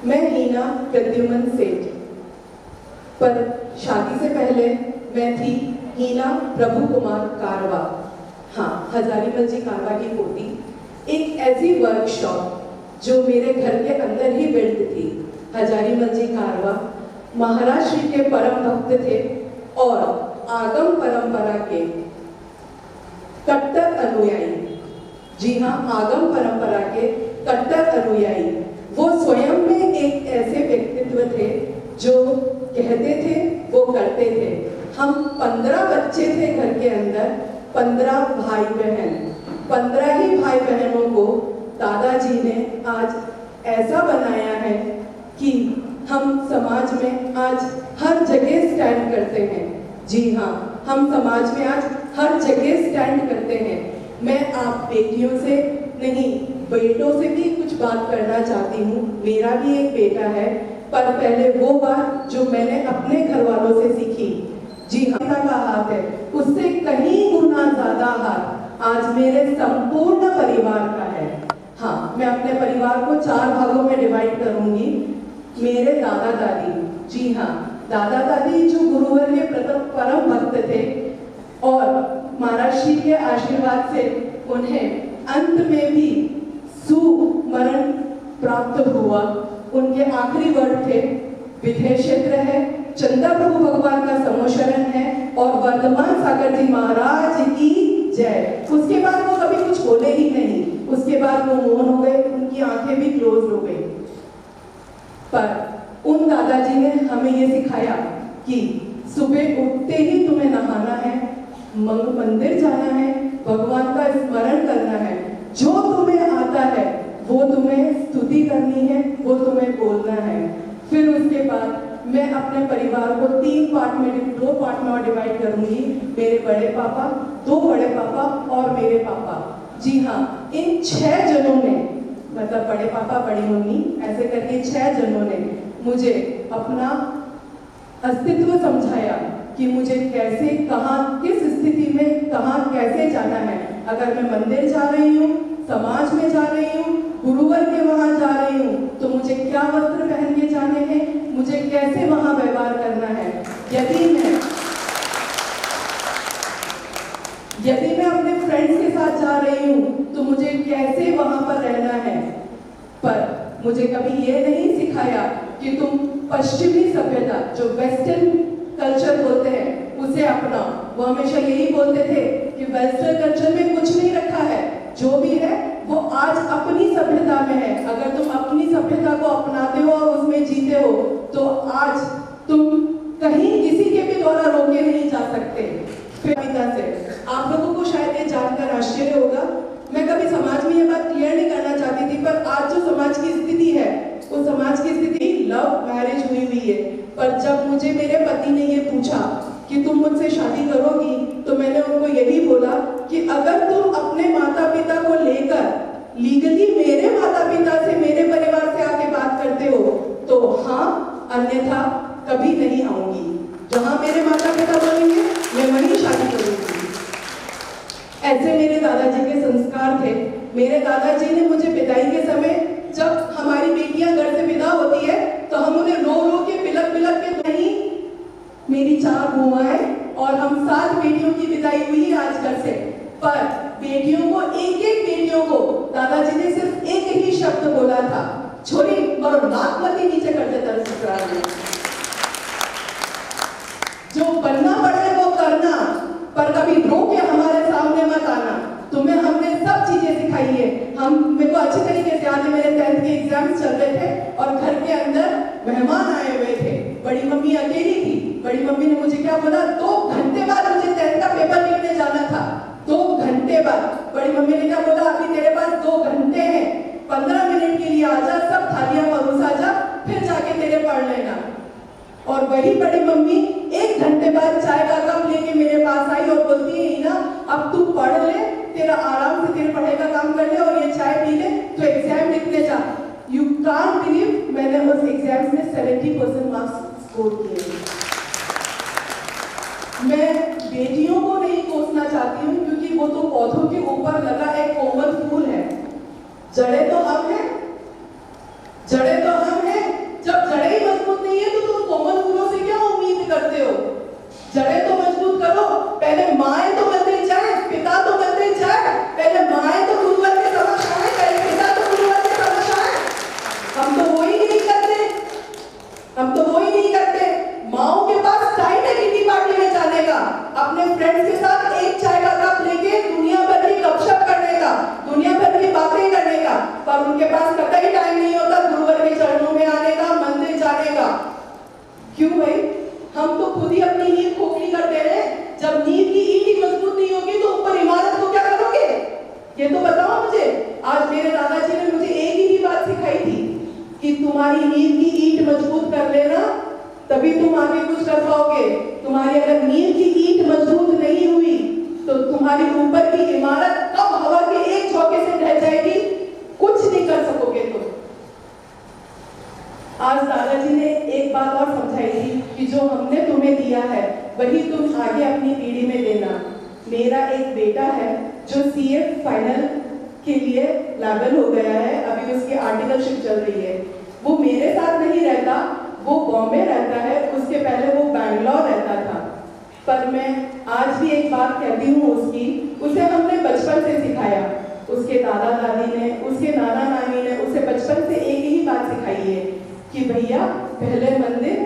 मैं हीना प्रद्युमन सेठ, पर शादी से पहले मैं थी हीना प्रभु कुमार कारवा। हाँ, हजारीमल जी कारवा की पोती। एक ऐसी वर्कशॉप जो मेरे घर के अंदर ही बिल्ड थी। हजारीमल जी कारवा महाराज श्री के परम भक्त थे और आगम परंपरा के कट्टर अनुयायी। जी हाँ, आगम परंपरा के कट्टर अनुयायी। वो स्वयं में एक ऐसे व्यक्तित्व थे जो कहते थे वो करते थे। हम 15 बच्चे थे घर के अंदर, 15 भाई बहन। 15 ही भाई बहनों को दादाजी ने आज ऐसा बनाया है कि हम समाज में आज हर जगह स्टैंड करते हैं। जी हाँ, हम समाज में आज हर जगह स्टैंड करते हैं। मैं आप बेटियों से नहीं, बेटों से भी कुछ बात करना चाहती हूँ। मेरा भी एक बेटा है, पर पहले वो बात जो मैंने अपने घर वालों से सीखी। जी हाँ, पिता का हाथ है, उससे कहीं गुना ज्यादा हाथ आज मेरे संपूर्ण परिवार का है। हाँ, मैं अपने परिवार को 4 भागों में डिवाइड करूंगी। मेरे दादा दादी, जी हाँ, दादा दादी जो गुरुवर के परम भक्त थे और महाराज श्री के आशीर्वाद से उन्हें अंत में भी सुमरण प्राप्त हुआ। उनके आखिरी वर्ड थे, विधेय क्षेत्र है, चंदा प्रभु भगवान का समोशरण है और वर्धमान सागर जी महाराज की जय। उसके बाद वो कभी कुछ बोले ही नहीं। उसके बाद वो मौन हो गए, उनकी आंखें भी क्लोज हो गई। पर उन दादाजी ने हमें ये सिखाया कि सुबह उठते ही तुम्हें नहाना है, मंदिर जाना है, भगवान का स्मरण करना है, जो तुम्हें आता है वो तुम्हें स्तुति करनी है, वो तुम्हें बोलना है। फिर उसके बाद मैं अपने परिवार को 2 पार्ट में और डिवाइड करूंगी। मेरे बड़े पापा, 2 बड़े पापा और मेरे पापा। जी हाँ, इन 6 जनों ने, मतलब बड़े पापा, बड़ी मम्मी, ऐसे करके 6 जनों ने मुझे अपना अस्तित्व समझाया कि मुझे कैसे, कहाँ, किस स्थिति में कहाँ कैसे जाना है। अगर मैं मंदिर जा रही हूँ, समाज में जा रही हूँ, गुरुवर के वहाँ जा रही हूँ, तो मुझे क्या वस्त्र पहन के जाने हैं, मुझे कैसे वहाँ व्यवहार करना है। यदि मैं अपने फ्रेंड्स के साथ जा रही हूँ तो मुझे कैसे वहाँ पर रहना है। पर मुझे कभी ये नहीं सिखाया कि तुम पश्चिमी सभ्यता, जो वेस्टर्न कल्चर बोलते हैं, उसे अपनाओ। वो हमेशा यही बोलते थे कि वेस्टर्न कल्चर में कुछ नहीं रखा है, जो भी है वो आज अपनी सभ्यता में है। अगर तुम अपनी सभ्यता को अपनाते हो और उसमें जीते हो तो आज तुम कहीं किसी के भी द्वारा रोके नहीं जा सकते। पिता से आप लोगों को शायद ये जानकर आश्चर्य होगा, मैं कभी समाज में ये बात क्लियर नहीं करना चाहती थी, पर आज जो समाज की स्थिति है उस समाज की स्थिति लव मैरिज हुई है, पर जब मुझे मेरे पति ने ये पूछा कि तुम मुझसे शादी करोगी, तो मैंने उनको यही बोला कि अगर तुम अपने माता पिता को लेकर लीगली मेरे माता पिता से, मेरे परिवार से आके बात करते हो तो हाँ, अन्यथा कभी नहीं आऊंगी। जहां मेरे माता पिता बोलेंगे मैं वहीं शादी करूंगी। ऐसे मेरे दादाजी के संस्कार थे। मेरे दादाजी ने मुझे विदाई के समय, जब हमारी बेटियां घर से विदा होती है तो हम उन्हें रो रो के बिलक बिलक के, नहीं मेरी 4 बुआएं और हम 7 बेटियों की विदाई हुई आज घर से, पर बेटियों को, एक एक बेटियों को दादाजी ने सिर्फ एक ही शब्द बोला था, छोरी मरो, नाक मती नीचे कर देता ससुराल में। जो बनना पड़े वो करना, पर कभी रो के हमारे सामने मत आना। तुम्हें हमने सब चीजें सिखाई है। मेरे को अच्छे तरीके से याद है, मेरे 10th के एग्जाम्स चल रहे थे और घर के अंदर मेहमान आए हुए थे। बड़ी मम्मी अकेली थी। बड़ी मम्मी ने मुझे क्या बोला, 2 घंटे बाद मुझे 10th का पेपर लिखने जाना था। 2 घंटे बाद बड़ी मम्मी ने क्या बोला, अभी तेरे पास 2 घंटे हैं, 15 मिनट के लिए आजा, सब थालियां परोस आजा, फिर जाके तेरे पढ़ लेना। और वही बड़ी मम्मी 1 घंटे बाद चाय का कप लेके मेरे पास आई और बोलती है, ना अब तू पढ़ ले, तेरा आराम से तेरे पढ़ाई का काम कर ले और ये चाय पी ले, तो एग्जाम लिखने जा। यू कांट बिलीव, मैंने उस एग्जाम्स में 70% मार्क्स स्कोर किए। मैं बेटियों को नहीं कोसना चाहती हूँ, क्योंकि वो तो पौधों के ऊपर लगा एक कोमल फूल है। जड़ें तो हम हैं, जड़ें तो हम हैं। जब जड़ें ही मजबूत नहीं है तो तुम कोमल फूलों से क्या उम्मीद करते हो? जड़ें तो मजबूत करो। पहले माएं तो बनते जाए, पिता तो बनते जाए। पहले माएं तो गुरुवर के समक्ष आए, पहले पिता तो गुरुवर के समक्ष आए। हम तो वो ही नहीं करते, हम तो वो ही नहीं करते। माओं के पास टाइम है किटी पार्टी में जाने का, अपने फ्रेंड्स के साथ एक चाय का कप लेके दुनिया भर की गपशप करने का, दुनिया भर की बातें करने का, पर उनके पास कतई टाइम नहीं होता गुरुवर के चरणों में आने का, मंदिर जाने का। क्यों भाई? हम तो खुद ही अपनी नींव खोखली कर दे रहे हैं। जब नींव की ईंट ही मजबूत नहीं होगी तो ऊपर इमारत को क्या करोगे? ये तो बताओ मुझे। आज मेरे दादाजी ने मुझे एक ही बात सिखाई थी कि तुम्हारी नींव की ईंट मजबूत कर लेना, तभी तुम आगे कुछ कर पाओगे। तुम्हारी अगर नींव की ईंट मजबूत नहीं हुई तो तुम्हारी ऊपर की इमारत कब हवा के एक झोंके से ढह जाएगी, कुछ नहीं कर सकोगे तुम। आज दादाजी ने एक बात और समझाई थी कि जो हमने तुम्हें दिया है वही तुम आगे अपनी पीढ़ी में देना। मेरा एक बेटा है जो CA फाइनल के लिए लेवल हो गया है, अभी उसकी आर्टिकलशिप चल रही है। वो मेरे साथ नहीं रहता, वो बॉम्बे रहता है, उसके पहले वो बैंगलोर रहता था। पर मैं आज भी एक बात कहती हूँ उसकी, उसे हमने बचपन से सिखाया। उसके दादा दादी ने, उसके नाना नानी ने उसे बचपन से एक ही बात सिखाई है कि भैया पहले मंदिर,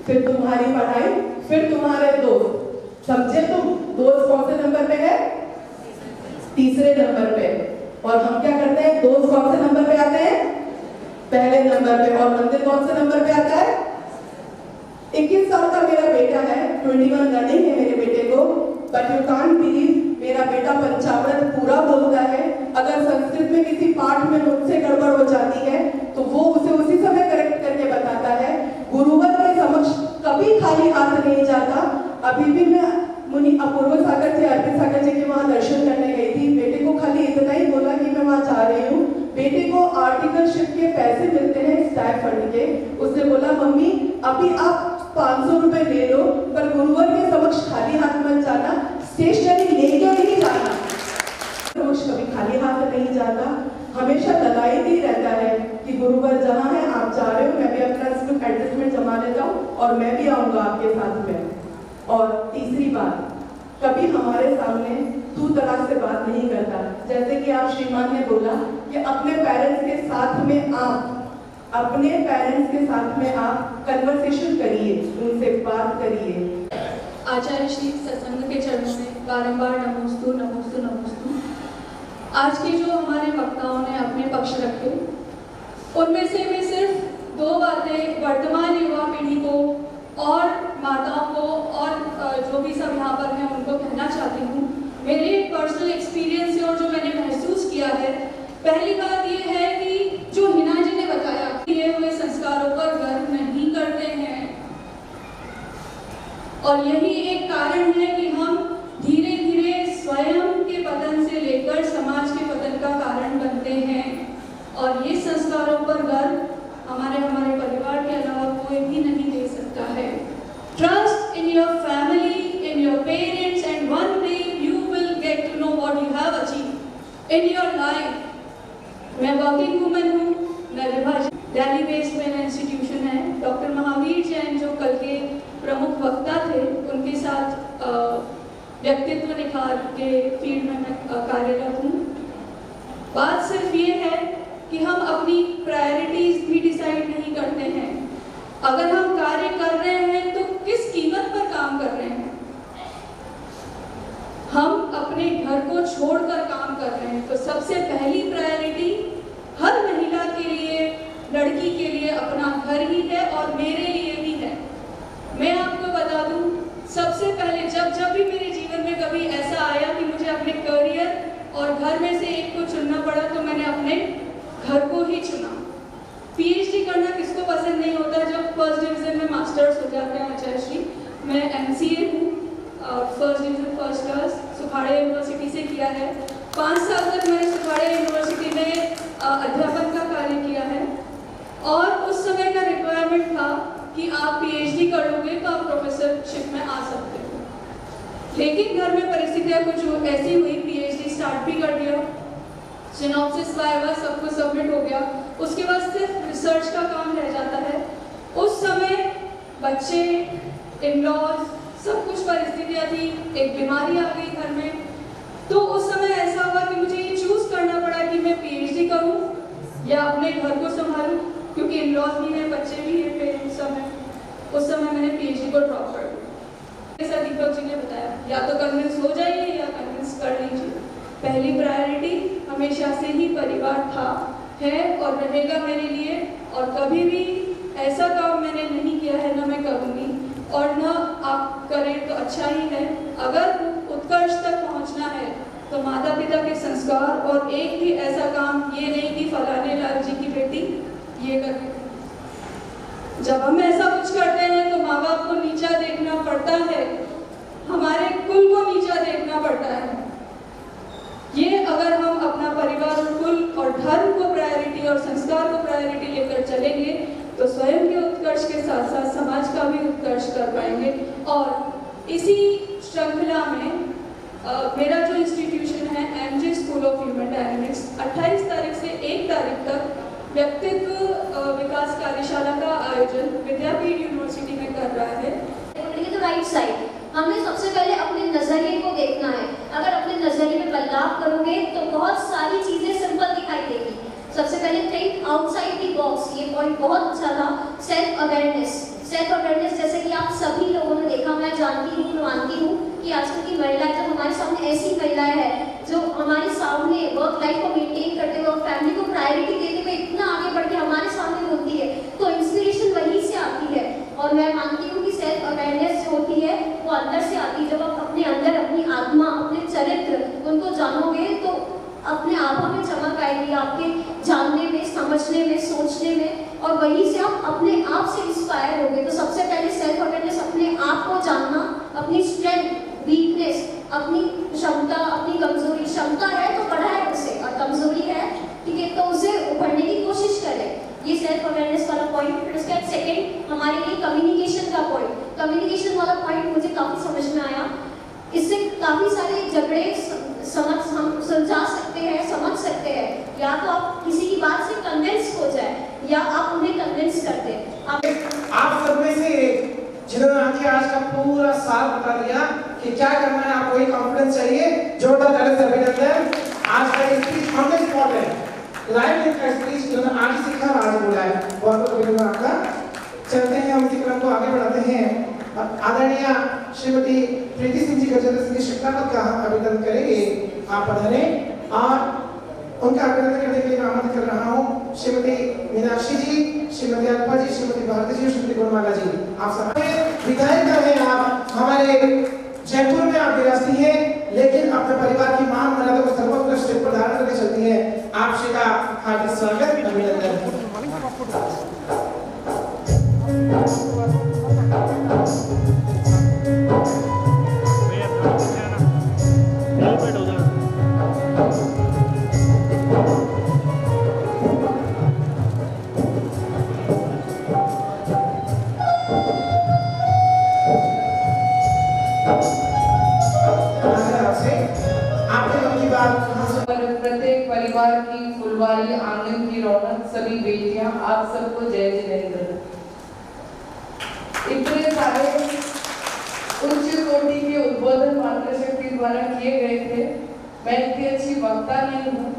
फिर तुम्हारी पढ़ाई, फिर तुम्हारे दोस्त। समझे तुम? दोस्त कौन से नंबर पे है? तीसरे नंबर पे। और हम क्या करते हैं? दोस्त कौन से नंबर पे आते हैं? पहले नंबर पे। और मंदिर कौन से नंबर पे आता है? 21 साल का मेरा बेटा है, 21 रनिंग है मेरे बेटे को। बट यू कांट बिलीव, मेरा बेटा पंचामृत पूरा बोलता है। अगर संस्कृत में किसी पाठ में मुझसे गड़बड़ हो जाती है तो वो उसे उसी समय करेक्ट करके बताता है। गुरुवर के समक्ष कभी खाली हाथ नहीं जाता। अभी भी मैं मुनि अपूर्व सागर जी, अर्पित सागर जी के वहाँ दर्शन करने गई थी। बेटे को खाली इतना ही बोला कि मैं वहाँ जा रही हूँ। बेटे को आर्टिकलशिप के पैसे मिलते हैं स्टाइपेंड के। उसने बोला मम्मी अभी आप 500 रुपए ले लो, पर गुरुवर के समक्ष खाली हाथ मत जाना, स्टेशनरी लेके नहीं जाना। समक्ष कभी खाली हाथ नहीं जाता, हमेशा लगाई ही रहता है कि गुरुवर जहाँ है आप जा रहे हो, मैं भी अपना एडजस्टमेंट जमा लेता हूँ और मैं भी आऊँगा आपके साथ में। और तीसरी बात, कभी हमारे सामने तू तड़ाक से बात नहीं करता। जैसे कि आप श्रीमान ने बोला कि अपने पेरेंट्स के साथ में आप, अपने पेरेंट्स के साथ में आप कन्वर्सेशन करिए, उनसे बात करिए। आचार्य श्री सत्संग के चरणों में बारंबार नमोस्तु नमोस्तु नमोस्तु। आज के जो हमारे वक्ताओं ने अपने पक्ष रखे, उनमें से मैं सिर्फ 2 बातें वर्तमान युवा पीढ़ी को और माताओं को और जो भी सब यहाँ पर हैं उनको कहना चाहती हूँ। मेरे पर्सनल एक्सपीरियंस से और जो मैंने महसूस किया है, पहली बात ये है कि जो हिना जी ने बताया, किए हुए और यही एक कारण है कि हम धीरे धीरे स्वयं के पतन से लेकर समाज के पतन का कारण बनते हैं। और ये संस्कारों पर गर्व हमारे परिवार के अलावा कोई भी नहीं दे सकता है। Trust in your family, in your parents, and one day you will get to know what you have achieve in your life. मैं वर्किंग वुमन हूँ, दिल्ली बेस्ड मेरा इंस्टीट्यूशन है। डॉक्टर महावीर जैन जो कल के प्रमुख वक्ता थे, उनके साथ व्यक्तित्व निखार के फील्ड में मैं कार्यरत हूँ। बात सिर्फ ये है कि हम अपनी प्रायोरिटीज भी डिसाइड नहीं करते हैं। अगर हम कार्य कर रहे हैं तो किस कीमत पर काम कर रहे हैं। हम अपने घर को छोड़कर काम कर रहे हैं, तो सबसे पहली प्रायोरिटी हर महिला के लिए, लड़की के लिए अपना घर ही है और मेरे लिए भी है। मैं आपको बता दूं, सबसे पहले जब भी मेरे जीवन में कभी ऐसा आया कि मुझे अपने करियर और घर में से एक को चुनना पड़ा, तो मैंने अपने घर को ही चुना। पीएचडी करना किसको पसंद नहीं होता जब फर्स्ट डिवीजन में मास्टर्स हो जाते हैं। आचार्य श्री, मैं एमसीए हूँ और first division first class Sukhade university से किया है। 5 साल तक मैंने सुखाड़े यूनिवर्सिटी में अध्यापन का कार्य किया है और उस समय का रिक्वायरमेंट था कि आप पीएचडी कर लोगे तो आप प्रोफेसरशिप में आ सकते हो। लेकिन घर में परिस्थितियाँ कुछ ऐसी हुई, पीएचडी स्टार्ट भी कर दिया, सिनॉप्सिस वाइवा सब कुछ सबमिट हो गया, उसके बाद सिर्फ रिसर्च का काम रह जाता है। उस समय बच्चे, इन-लॉज, सब कुछ परिस्थितियाँ थी, एक बीमारी आ गई घर में। तो उस समय ऐसा हुआ कि मुझे ये चूज करना पड़ा कि मैं पीएचडी करूं या अपने घर को संभालूं, क्योंकि इन-लॉज भी हैं, बच्चे भी हैं, पेरेंट्स सब हैं। उस समय मैंने पीएचडी को ड्रॉप कर दिया। जैसा दीपक जी ने बताया, या तो कन्विंस हो जाइए या कन्विंस कर लीजिए। पहली प्रायोरिटी हमेशा से ही परिवार था, है और रहेगा मेरे लिए। और कभी भी ऐसा काम मैंने नहीं किया है, ना मैं करूँगी और ना आप करें तो अच्छा ही है। अगर उत्कर्ष तक पहुंचना है तो माता पिता के संस्कार, और एक भी ऐसा काम ये नहीं कि फलाने लाल जी की बेटी ये कर। जब हम ऐसा कुछ करते हैं तो माँ बाप को नीचा देखना पड़ता है, हमारे कुल को नीचा देखना पड़ता है। ये अगर हम अपना परिवार और कुल और धर्म को प्रायोरिटी और संस्कार को प्रायोरिटी लेकर चलेंगे तो स्वयं के उत्कर्ष के साथ साथ समाज का भी उत्कर्ष कर पाएंगे। और इसी श्रृंखला में मेरा जो इंस्टीट्यूशन है MJ school of human dynamics 28 तारीख से 1 तारीख तक व्यक्तित्व विकास कार्यशाला का आयोजन विद्यापीठ यूनिवर्सिटी में कर रहा है। तो राइट साइड हमने सबसे पहले अपने नजरिए को देखना है। अगर अपने नजरिए में बदलाव करोगे तो बहुत सारी चीजें सिंपल दिखाई देगी। सबसे पहले थिंक आउटसाइड द बॉक्स, ये पॉइंट बहुत अच्छा था। सेल्फ अवेयरनेस जैसे कि आप सभी लोगों ने देखा, मैं जानती हूँ, मैं मानती हूँ कि आजकल की महिलाएं, जब हमारे सामने ऐसी महिलाएं हैं जो हमारे सामने वर्क लाइफ को मेंटेन करते हुए और फैमिली को प्रायोरिटी देते हुए इतना आगे बढ़ के हमारे सामने बोलती है, तो इंस्पिरेशन वहीं से आती है। और मैं मानती हूँ कि सेल्फ अवेयरनेस जो होती है वो अंदर से आती है। जब आप अपने अंदर अपनी आत्मा, अपने चरित्र उनको जानोगे तो अपने आंखों में चमक आएगी, आपके जानने में, समझने में, सोचने में, और वहीं से आप अपने आप से इंस्पायर होगे। तो सबसे पहले सेल्फ अवेयरनेस, अपने आप को जानना, अपनी स्ट्रेंथ, वीकनेस, अपनी क्षमता, अपनी कमजोरी। क्षमता है तो बढ़ाए उसे, और कमजोरी है ठीक है तो उसे उभरने की कोशिश करें। ये सेल्फ अवेयरनेस वाला पॉइंट। फिर उसके बाद सेकेंड हमारे लिए कम्युनिकेशन का पॉइंट। कम्युनिकेशन वाला पॉइंट मुझे काफ़ी समझ में आया। इससे काफ़ी सारे झगड़े हम सुलझा सकते हैं, समझ सकते हैं। या तो आप किसी की बात से कन्विंस हो जाए या आप उन्हें कन्विंस कर दें। आप सब में से जिन्होंने आके आज का पूरा साल बता दिया कि क्या करना है, आपको एक कॉन्फिडेंस चाहिए, जोरदार ताली से अभिनंदन। आज का स्पीच ऑन द स्पॉट है, लाइव लिंक का स्पीच जिन्होंने आज सीखा और आज बोला है, बहुत बहुत अभिनंदन आपका। चलते हैं, हम इसी क्रम को आगे बढ़ाते हैं। आदरणीय श्रीमती प्रीति सिंह जी गजेंद्र सिंह शिक्षापद का अभिनंदन करेंगे। आप पधारे और उनका अभिनंदन करने के लिए मैं आमंत्रित कर रहा हूँ श्रीमती मीनाक्षी जी, श्रीमती अल्पा जी, श्रीमती भारती जी और श्रीमती गुणमाला जी। आप सब विधायिका हैं, आप हमारे जयपुर में आप विरासती हैं, लेकिन अपने परिवार की मान मर्यादा को सर्वोत्कृष्ट स्थिति पर धारण करके चलती हैं। आप श्री का हार्दिक स्वागत, अभिनंदन। प्रत्येक परिवार की फुलवारी, आंगन की रौनक, सभी बेटियां, आप सबको जय जिनेंद्र। इतने सारे उच्च कोटि के उद्बोधन मातृशक्ति द्वारा किए गए थे। मैं इतनी अच्छी वक्ता नहीं हूँ,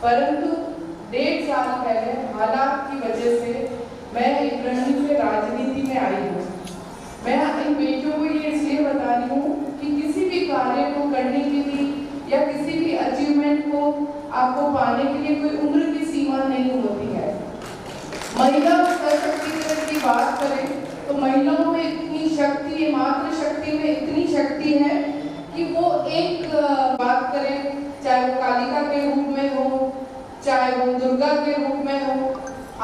परंतु 1.5 साल पहले हालात की वजह से मैं गृहिणी से राजनीति में आई हूँ। मैं इन बेटियों को ये इसलिए बता रही हूँ कि किसी भी कार्य को करने के लिए या किसी भी अचीवमेंट को आपको पाने के लिए कोई उम्र की सीमा नहीं होती है। महिला सशक्तिकरण की बात करें तो महिलाओं में इतनी शक्ति है, मातृशक्ति में इतनी शक्ति है कि वो एक बात करें, चाहे वो कालिका के रूप में हो, चाहे वो दुर्गा के रूप में हो,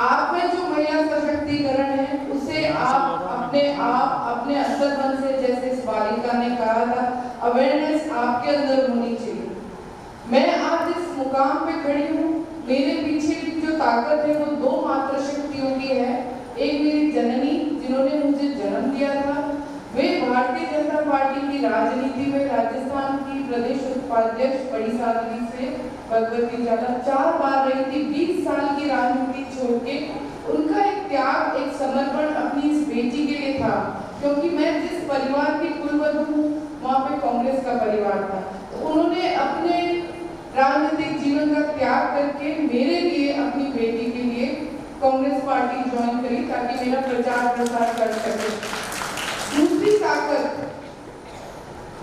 आप में जो महिला सशक्तिकरण है उसे आप अपने अंतर्मन से, जैसे इस बालिका ने कहा था, अवेयरनेस आपके अंदर होनी चाहिए। मैं आज इस मुकाम पे खड़ी हूँ, मेरे पीछे जो ताकत है वो 2 मातृशक्तियों की है। एक मेरी जननी जिन्होंने मुझे जन्म दिया था, वे भारतीय जनता पार्टी की राजनीति में राजस्थान की प्रदेश उपाध्यक्ष बड़ी सादगी से भगवती ज्यादा 4 बार रही थी। 20 साल की राजनीति छोड़ के उनका एक त्याग, एक समर्पण अपनी इस बेटी के लिए था, क्योंकि मैं जिस परिवार की कुलवधू हूँ वहाँ पे कांग्रेस का परिवार था। तो उन्होंने अपने राजनीतिक जीवन का त्याग करके मेरे लिए, अपनी बेटी के लिए कांग्रेस पार्टी ज्वाइन करी ताकि मेरा प्रचार प्रसार कर सके। दूसरी ताकत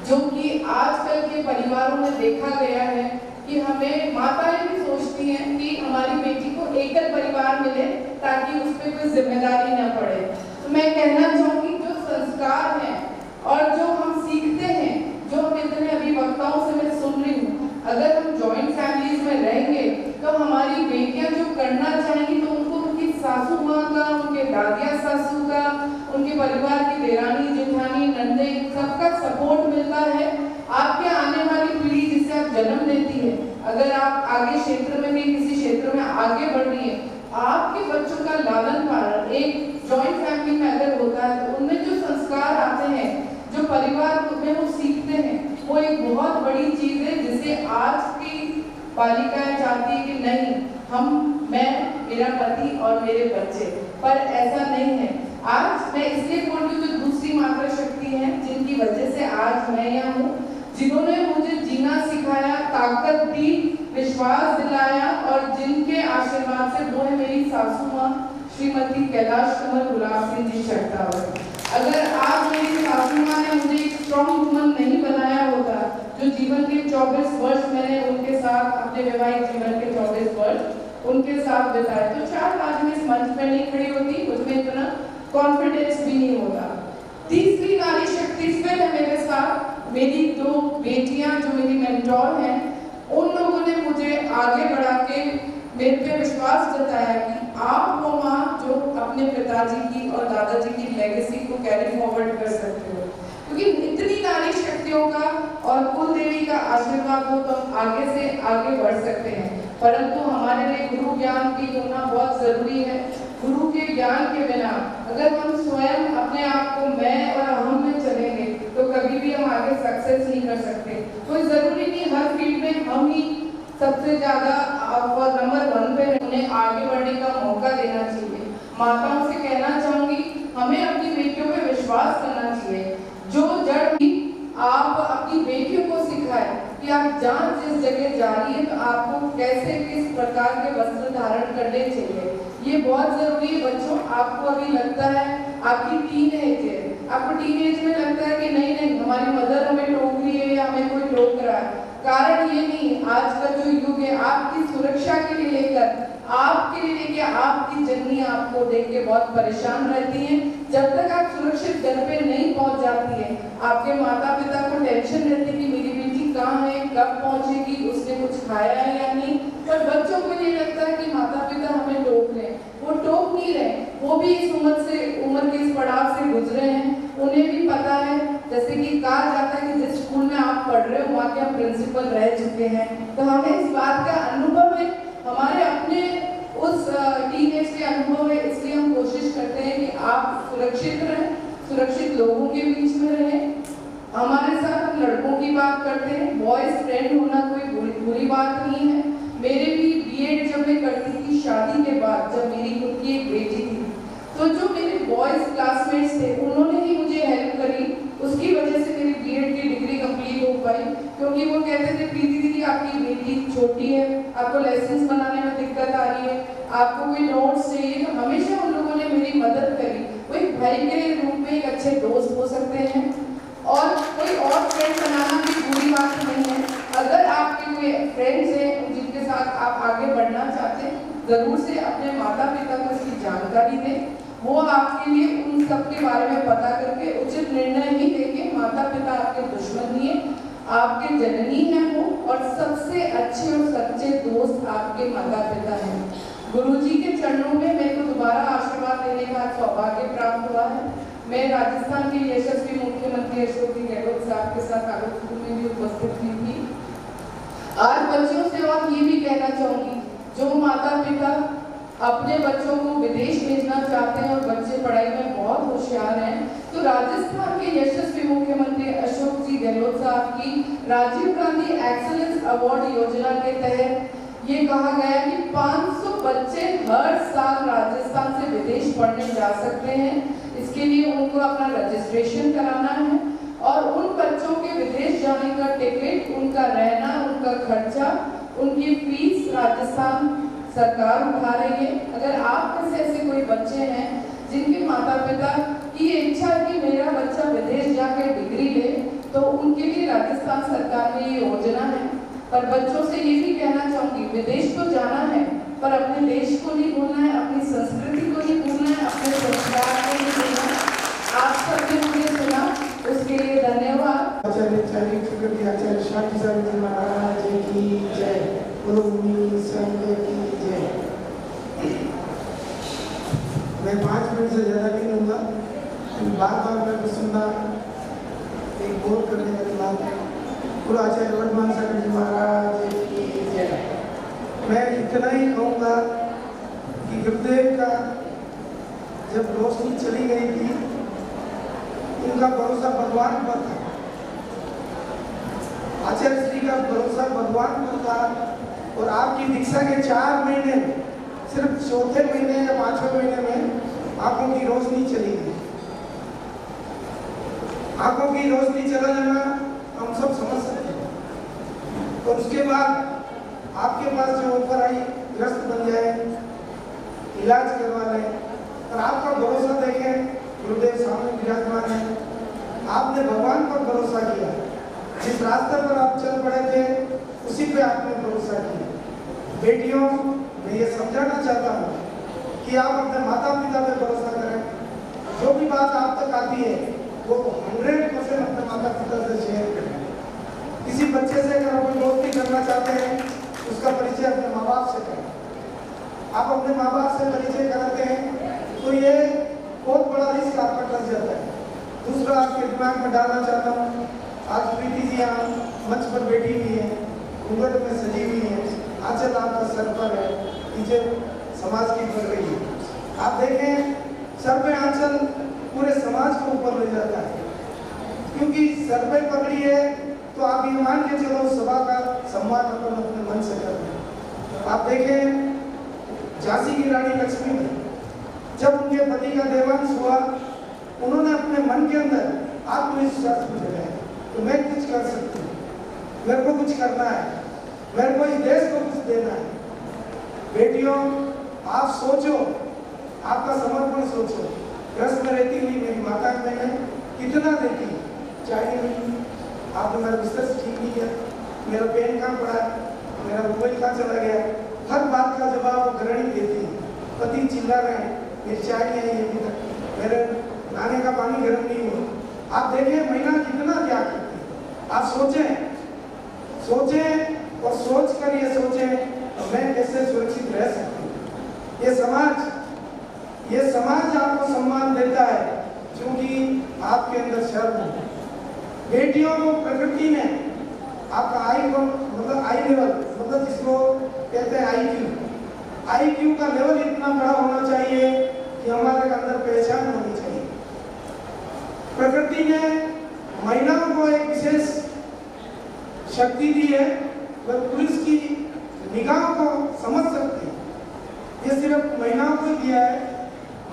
जो कि आजकल के परिवारों में देखा गया है कि हमें माताएं भी सोचती हैं कि हमारी बेटी को एकल परिवार मिले ताकि उस पर कोई जिम्मेदारी न पड़े। तो मैं कहना चाहूँगी जो संस्कार हैं और जो हम सीखते हैं, जो हम इतने अभिवक्ताओं से मैं सुन रही हूँ, अगर हम जॉइंट फैमिलीज में रहेंगे तो हमारी बेटियां जो करना चाहेंगी तो उनको उनकी सासू माँ का, उनके दादिया सासू का, उनके परिवार की देरानी जेठानी नंदे सबका सपोर्ट मिलता है। आपके आने वाली पीढ़ी जिसे आप जन्म देती है, अगर आप आगे क्षेत्र में भी किसी क्षेत्र में आगे बढ़ रही है, आपके बच्चों का लालन पालन एक जॉइंट फैमिली में अगर होता है तो उनमें जो संस्कार आते हैं, जो परिवार में वो सीखते हैं, वो एक बहुत बड़ी चीज है जिसे आज की बालिकाएं चाहती है कि नहीं, मैं, मेरा पति और मेरे बच्चे, पर ऐसा नहीं है। आज मैं इसलिए बोल रही हूँ जो दूसरी मातृशक्ति है जिनकी वजह से आज मैं यहाँ हूँ, जिन्होंने मुझे जीना सिखाया, ताकत दी, विश्वास दिलाया और जिनके आशीर्वाद से वो है मेरी सासू माँ श्रीमती कैलाश कमल गुलाब सिंह जी शक्तावत। अगर आज मेरी सासू माँ ने मुझे एक स्ट्रॉन्ग वुमन नहीं बनाया होता, जो जीवन के 24 वर्ष मैंने उनके साथ, अपने वैवाहिक जीवन के 24 वर्ष उनके साथ बिताए, तो शायद आज मैं इस मंच पर नहीं खड़ी होती, मुझमें इतना कॉन्फिडेंस भी नहीं होता। तीसरी नारी शक्ति फिर है मेरे साथ, मेरी 2 बेटियां जो मेरी मेंटोर हैं, उन लोगों ने मुझे आगे बढ़ा के मेरे पे विश्वास जताया कि आप वो माँ जो अपने पिताजी की और दादाजी की लेगेसी को कैरी फॉरवर्ड कर सकते हो, क्योंकि इतनी नारी शक्तियों का और कुल देवी का आशीर्वाद हो तो हम आगे से आगे बढ़ सकते हैं। परंतु हमारे लिए गुरु ज्ञान की होना बहुत जरूरी है। गुरु के ज्ञान के बिना अगर हम स्वयं अपने आप को मैं और हम में चलेंगे तो कभी भी हम आगे सक्सेस नहीं कर सकते। कोई जरूरी नहीं हर फील्ड में हम ही सबसे ज्यादा नंबर 1 पे, उन्हें आगे बढ़ने का मौका देना चाहिए। माताओं से कहना चाहूंगी, हमें अपनी बेटियों पे विश्वास करना चाहिए। जो जड़ भी आप अपनी बेटियों को सिखाएं कि आप जहाँ जिस जगह जा रही है तो आपको कैसे किस प्रकार के वस्त्र धारण करने चाहिए, ये बहुत जरूरी है। बच्चों, आपको अभी लगता है आपकी टीन है, आपको टीनेज में लगता है कि नहीं हमारी मदर हमें टोक रही है या हमें कोई टोक रहा है। कारण ये नहीं, आज का जो युग है आपकी सुरक्षा के लिए लेकर, आपके लिए लेके आपकी जननी आपको देख के बहुत परेशान रहती हैं। जब तक आप सुरक्षित घर पे नहीं पहुंच जाती है, आपके माता पिता को टेंशन रहती है कि मेरी बेटी कहाँ है, कब पहुंचेगी, उसने कुछ खाया है या नहीं। पर बच्चों को ये लगता है कि माता पिता हमें टोक रहे हैं, वो टोक नहीं रहे, वो भी इस उम्र के इस पड़ाव से गुजरे हैं। उन्हें भी पता है, जैसे कि कहा जाता है कि जिस स्कूल में आप पढ़ रहे हो वहाँ के आप प्रिंसिपल रह चुके हैं, तो हमें इस बात का अनुभव है, हमारे अपने उस टीनेज के अनुभव है। इसलिए हम कोशिश करते हैं कि आप सुरक्षित रहें, सुरक्षित लोगों के बीच में रहें। हमारे साथ हम लड़कों की बात करते हैं, बॉयज फ्रेंड होना कोई बुरी बात नहीं है। मेरे भी बीएड जब मैं करती थी शादी के बाद, जब मेरी खुद की एक बेटी थी, तो जो मेरे बॉयज क्लासमेट्स थे उन्होंने ही मुझे हेल्प करी, उसकी वजह से मेरी बीएड की डिग्री कंप्लीट हो पाई। क्योंकि वो कहते थे प्रीति दीदी आपकी बेटी छोटी है, आपको लेसन्स बनाने में दिक्कत आ रही है, आपको कोई नोट्स चाहिए, तो हमेशा उन लोगों ने मेरी मदद करी। वो एक भाई के रूप में एक अच्छे दोस्त हो सकते हैं और कोई और फ्रेंड बनाना भी बुरी बात नहीं है। अगर आपके कोई फ्रेंड्स हैं जिनके साथ आप आगे बढ़ना चाहते हैं, जरूर से अपने माता पिता को इसकी जानकारी दें। वो आपके लिए उन सब के बारे में पता करके उचित निर्णय ही लेंगे। माता पिता आपके दुश्मन नहीं है, आपके जननी है वो, और सबसे अच्छे और सच्चे दोस्त आपके माता पिता हैं। गुरुजी के चरणों में मेरे को दोबारा आशीर्वाद देने का सौभाग्य प्राप्त हुआ है। मैं राजस्थान के यशस्वी मुख्यमंत्री अशोक जी गहलोत साहब के साथ आगरपुर में भी उपस्थित हुई थी। आज बच्चों से और ये भी कहना चाहूंगी, जो माता पिता अपने बच्चों को विदेश भेजना चाहते हैं और बच्चे पढ़ाई में बहुत होशियार हैं, तो राजस्थान के यशस्वी मुख्यमंत्री अशोक जी गहलोत साहब की राजीव गांधी एक्सीलेंस अवार्ड योजना के तहत ये कहा गया कि 500 बच्चे हर साल राजस्थान से विदेश पढ़ने जा सकते हैं। इसके लिए उनको अपना रजिस्ट्रेशन कराना है और उन बच्चों के विदेश जाने का टिकट, उनका रहना, उनका खर्चा, उनकी फीस राजस्थान सरकार उठा रही है। अगर आप में से ऐसे कोई बच्चे हैं जिनके माता पिता की इच्छा है कि मेरा बच्चा विदेश जाकर डिग्री ले, तो उनके लिए राजस्थान सरकार में ये योजना है। पर बच्चों से ये भी कहना चाहूंगी, विदेश तो जाना है पर अपने देश को नहीं भूलना है, अपनी संस्कृति को नहीं भूलना है, अपने संस्कार को नहीं भूलना है। आप सबने मुझे सुना, उसके लिए धन्यवाद। आचार्य आचार्य शांति साहब जी महाराज की जय, गुरु संघ की जय। मैं 5 मिनट से ज़्यादा नहीं लूँगा, बार मैं सुनना एक बोल करने वाली बात है। गुरु आचार्य वर्धमान साहब जी महाराज की जय। मैं इतना ही कहूँगा कि गुरुदेव का जब रोशनी चली गई थी, उनका भरोसा भगवान पर था, आचार्य श्री का भरोसा भगवान पर था। और आपकी दीक्षा के 4 महीने में, सिर्फ 4थे महीने या 5वें महीने में आंखों की रोशनी चली गई। आंखों की रोशनी चला जाना हम सब समझ सकते हैं। और उसके बाद आपके पास जो ऑफर आई, ग्रस्त बन जाए, इलाज करवा लें, और आपका भरोसा देखें, गुरुदेव सामने विराजमान है, आपने भगवान पर भरोसा किया, जिस रास्ते पर आप चल पड़े थे उसी पे आपने भरोसा किया। बेटियों, मैं ये समझाना चाहता हूँ कि आप अपने माता पिता पे भरोसा करें। जो भी बात आप तक आती है वो 100% अपने माता पिता से शेयर करें। किसी बच्चे से अगर कोई दोस्ती करना चाहते हैं, उसका परिचय अपने माँ बाप से करें। आप अपने माँ बाप से परिचय कराते हैं तो ये बहुत बड़ा रिस्क आपका टल जाता है। दूसरा आपके दिमाग में डालना चाहता हूँ, आज प्रीति जी यहाँ मंच पर बैठी हुई है, घूंघट में सजी हुई है, आंचल आपका सर पर है, नीचे समाज की पड़ रही है। आप देखें, सर पे आंचल पूरे समाज को ऊपर ले जाता है, क्योंकि सर पे पगड़ी है तो आप ये मान के चलो सभा का सम्मान अपन अपने मन से करते हैं। आप देखें, झांसी की रानी लक्ष्मीबाई, जब उनके पति का देहांत हुआ, उन्होंने अपने मन के अंदर आत्मविश्वास को जगाया, तो मैं कुछ कर सकती हूँ, मेरे को कुछ करना है, मेरे को इस देश को कुछ देना है। बेटियों, आप सोचो, आपका समर्पण सोचो। ग्रस्त में रहती हुई मेरी माता मैंने कितना देती, चाय नहीं, आपने मेरा बिस्तर ठीक नहीं किया, मेरा पेन कहाँ पड़ा, मेरा मोबाइल कहाँ चला गया, हर बात का जवाब वो गृहिणी देती है। पति चिल्ला रहे हैं, मेरी चाय नहीं आई अभी तक, मेरे नहाने का पानी गर्म नहीं हुआ। आप देखें महिला कितना त्याग करती है। आप सोचें और सोच कर ये सोचें मैं कैसे सुरक्षित रह सकती हूँ। ये समाज आपको सम्मान देता है क्योंकि आपके अंदर शर्म है। बेटियों को प्रकृति ने आपका आई को मतलब आई लेवल, मतलब जिसको कहते हैं IQ का लेवल इतना बड़ा होना चाहिए कि हमारे अंदर पहचान होनी चाहिए। प्रकृति ने महिलाओं को एक विशेष शक्ति दी है वह पुरुष की निगाह को समझ सकते हैं। ये सिर्फ महिलाओं को दिया है,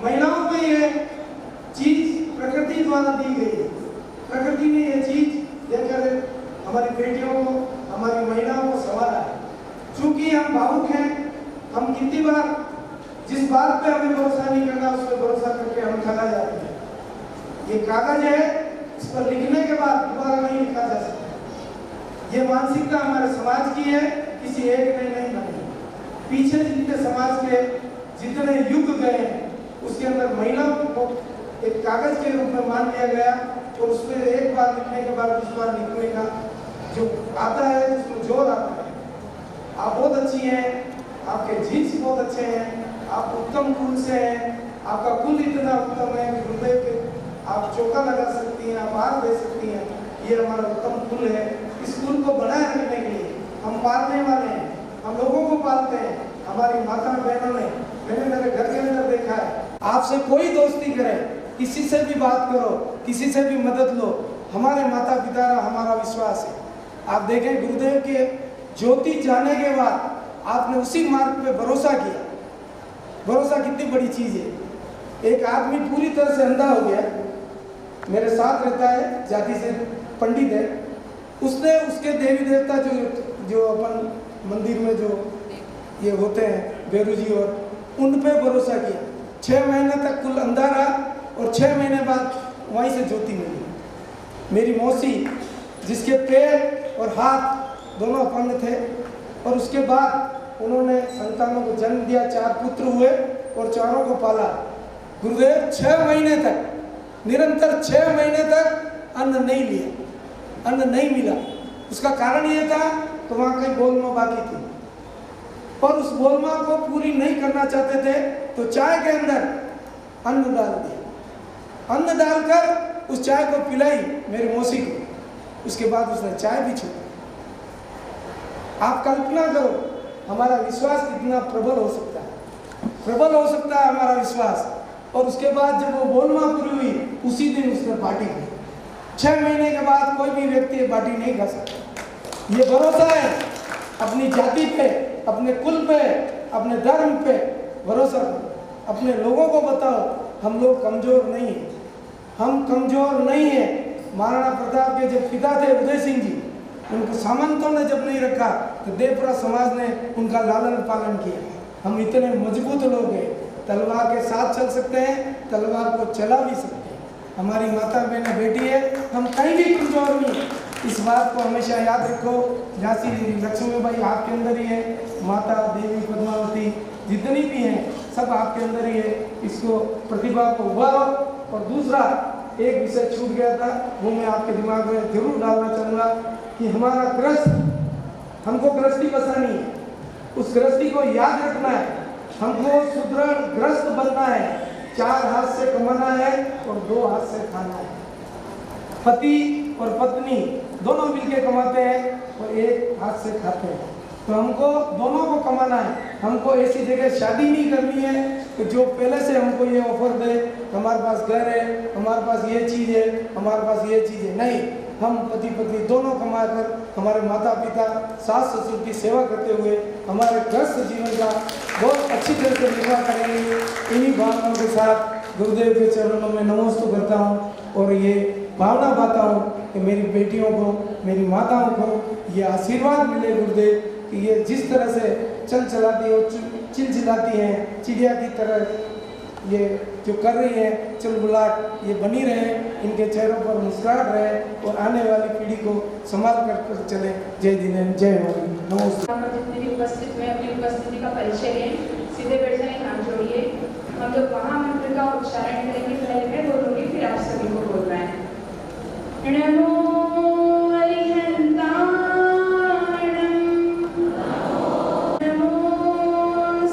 महिलाओं में ये चीज प्रकृति द्वारा दी गई है। प्रकृति ने ये चीज देकर हमारी बेटियों को, हमारी महिलाओं को संवारा है। चूंकि हम भावुक हैं, हम कितनी बार जिस बात पे हमें भरोसा नहीं करना उस पर भरोसा करके हम ठगा जाते हैं। ये कागज है, इस पर लिखने के बाद दोबारा नहीं लिखा जा सकता। ये मानसिकता हमारे समाज की है, किसी एक ने नहीं बनी। पीछे जितने समाज के जितने युग गए उसके अंदर महिलाओं को एक कागज के रूप में मान लिया गया और उसमें एक बार लिखने के बाद दूसरी बार लिखने का जो आता है उसमें जोर आता है। आप बहुत अच्छी हैं, आपके जीन्स बहुत अच्छे हैं, आप उत्तम कुल से हैं, आपका कुल इतना उत्तम है कि हृदय पे आप चौका लगा सकती हैं, आप हार दे सकती हैं। ये हमारा उत्तम कुल है। इस कुल को बनाए रखने के लिए हम पालने वाले हैं, हम लोगों को पालते हैं। हमारी माता बहनों ने, मैंने मेरे घर के अंदर देखा है, आपसे कोई दोस्ती करे, किसी से भी बात करो, किसी से भी मदद लो, हमारे माता पिता का हमारा विश्वास है। आप देखें गुरुदेव के ज्योति जाने के बाद आपने उसी मार्ग पे भरोसा किया। भरोसा कितनी बड़ी चीज है। एक आदमी पूरी तरह से अंधा हो गया, मेरे साथ रहता है, जाति से पंडित है, उसने उसके देवी देवता जो अपन मंदिर में जो ये होते हैं बेरू जी, और उन पे भरोसा किया। 6 महीने तक कुल अंधा रहा और 6 महीने बाद वहीं से ज्योति मिली। मेरी मौसी जिसके पैर और हाथ दोनों अपंग थे और उसके बाद उन्होंने संतानों को जन्म दिया, 4 पुत्र हुए और चारों को पाला। गुरुदेव 6 महीने तक, निरंतर 6 महीने तक अन्न नहीं लिया, अन्न नहीं मिला। उसका कारण ये था तो वहाँ कहीं बोलमा बाकी थी और उस बोलमा को पूरी नहीं करना चाहते थे तो चाय के अंदर अन्न डाल दिया। अन्न डालकर उस चाय को पिलाई मेरी मौसी को, उसके बाद उसने चाय भी छोड़ी। आप कल्पना करो हमारा विश्वास कितना प्रबल हो सकता है, प्रबल हो सकता है हमारा विश्वास। और उसके बाद जब वो बोलमा पूरी हुई उसी दिन उसने बाटी की। 6 महीने के बाद कोई भी व्यक्ति बाटी नहीं खा सकता। ये भरोसा है अपनी जाति पे, अपने कुल पे, अपने धर्म पे भरोसा करो। अपने लोगों को बताओ हम लोग कमजोर नहीं हैं, हम कमजोर नहीं हैं। महाराणा प्रताप के जब पिता थे उदय सिंह जी, उनको सामंतों ने जब नहीं रखा तो देवपुरा समाज ने उनका लालन पालन किया। हम इतने मजबूत लोग हैं, तलवार के साथ चल सकते हैं, तलवार को चला भी सकते हैं। हमारी माता बहन बेटी है, हम कहीं भी कमजोर नहीं। इस बात को हमेशा याद रखो। झांसी लक्ष्मीबाई आपके अंदर ही है, माता देवी पद्मावती जितनी भी हैं सब आपके अंदर ही है। इसको प्रतिभा को उभारो। और दूसरा एक विषय छूट गया था, वो मैं आपके दिमाग में जरूर डालना चाहूँगा कि हमारा ग्रस्त, हमको गृहस्थी बसानी है, उस गृहस्थी को याद रखना है। हमको सुदृढ़ ग्रस्त बनना है। 4 हाथ से कमाना है और 2 हाथ से खाना है। पति और पत्नी दोनों मिलके कमाते हैं और एक हाथ से खाते हैं। तो हमको दोनों को कमाना है। हमको ऐसी जगह शादी नहीं करनी है कि जो पहले से हमको ये ऑफर दे, हमारे पास घर है, हमारे पास ये चीज़ है, हमारे पास ये चीज़ है। नहीं, हम पति पत्नी दोनों कमाकर हमारे माता पिता सास ससुर की सेवा करते हुए हमारे ग्रस्त जीवन का बहुत अच्छी तरह से निर्वाह करेंगे। इन्हीं भावनाओं के साथ गुरुदेव के चरणों में नमस्ते करता हूँ और ये भावना पाता हूँ कि मेरी बेटियों को, मेरी माताओं को ये आशीर्वाद मिले गुरुदेव कि ये जिस तरह से चल चलाती है, चिलचिलाती हैं, चिड़िया की तरह ये जो कर रही है चलबुलाहट, ये बनी रहे, इनके चेहरों पर मुस्कुराहट रहे और आने वाली पीढ़ी को संभाल कर चले। जय जिनेन्द्र, जय होली, नमस्ते। जितने भी उपस्थित हुए अपनी उपस्थिति का परिचय लें, सीधे बैठ जाए, हाथ जोड़िए। हम लोग महामंत्र का उच्चारण करेंगे। पहले मैं बोलूँगी, फिर आप सभी को बोलना है। नमो अरिहंताणं, नमो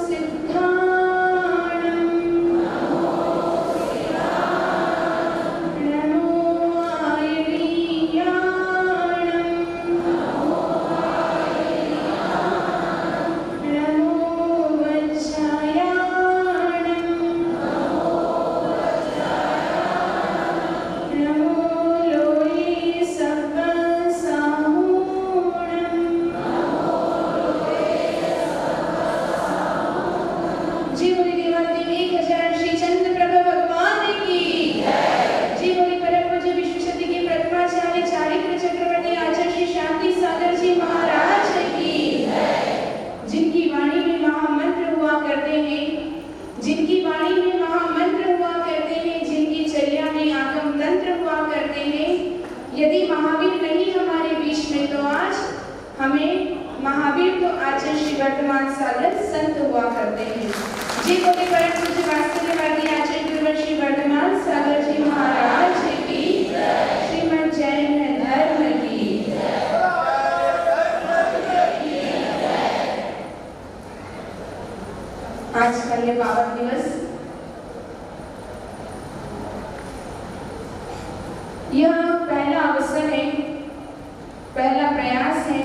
सिद्धाणं, नमो आयर्याणं, नमो वज्रायाणं, नमो लोहे हमें महावीर तो आचार्य श्री वर्तमान सागर संत हुआ करते हैं। जी बोले परम पूज्य वात्सल्यवादी आचार्य गुरुवर श्री वर्तमान सागर जी महाराज की श्रीमद जैन धर्म की। आज का ये पावन दिवस, यह पहला अवसर है, पहला प्रयास है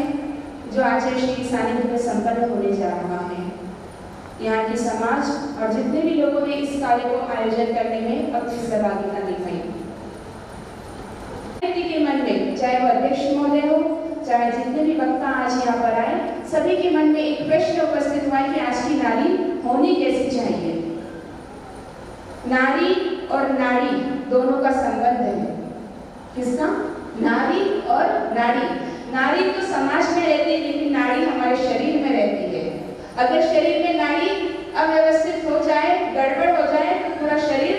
जो आचार्य श्री सानिध्य में संपन्न होने जा रहा है। यहाँ के समाज और जितने भी लोगों ने इस कार्य को आयोजन करने में अपनी सहभागिता दिखाई। व्यक्ति के मन में, चाहे वो अध्यक्ष महोदय हो, चाहे जितने भी वक्ता आज यहाँ पर आए, सभी के मन में एक प्रश्न उपस्थित हुआ कि आज की नारी होनी कैसी चाहिए। नारी और नाड़ी दोनों का संबंध है। किसका? नारी और नाड़ी। नारी तो समाज में रहती है, लेकिन नाड़ी हमारे शरीर में रहती है। अगर शरीर में नाड़ी अव्यवस्थित हो जाए, गड़बड़ हो जाए, तो पूरा शरीर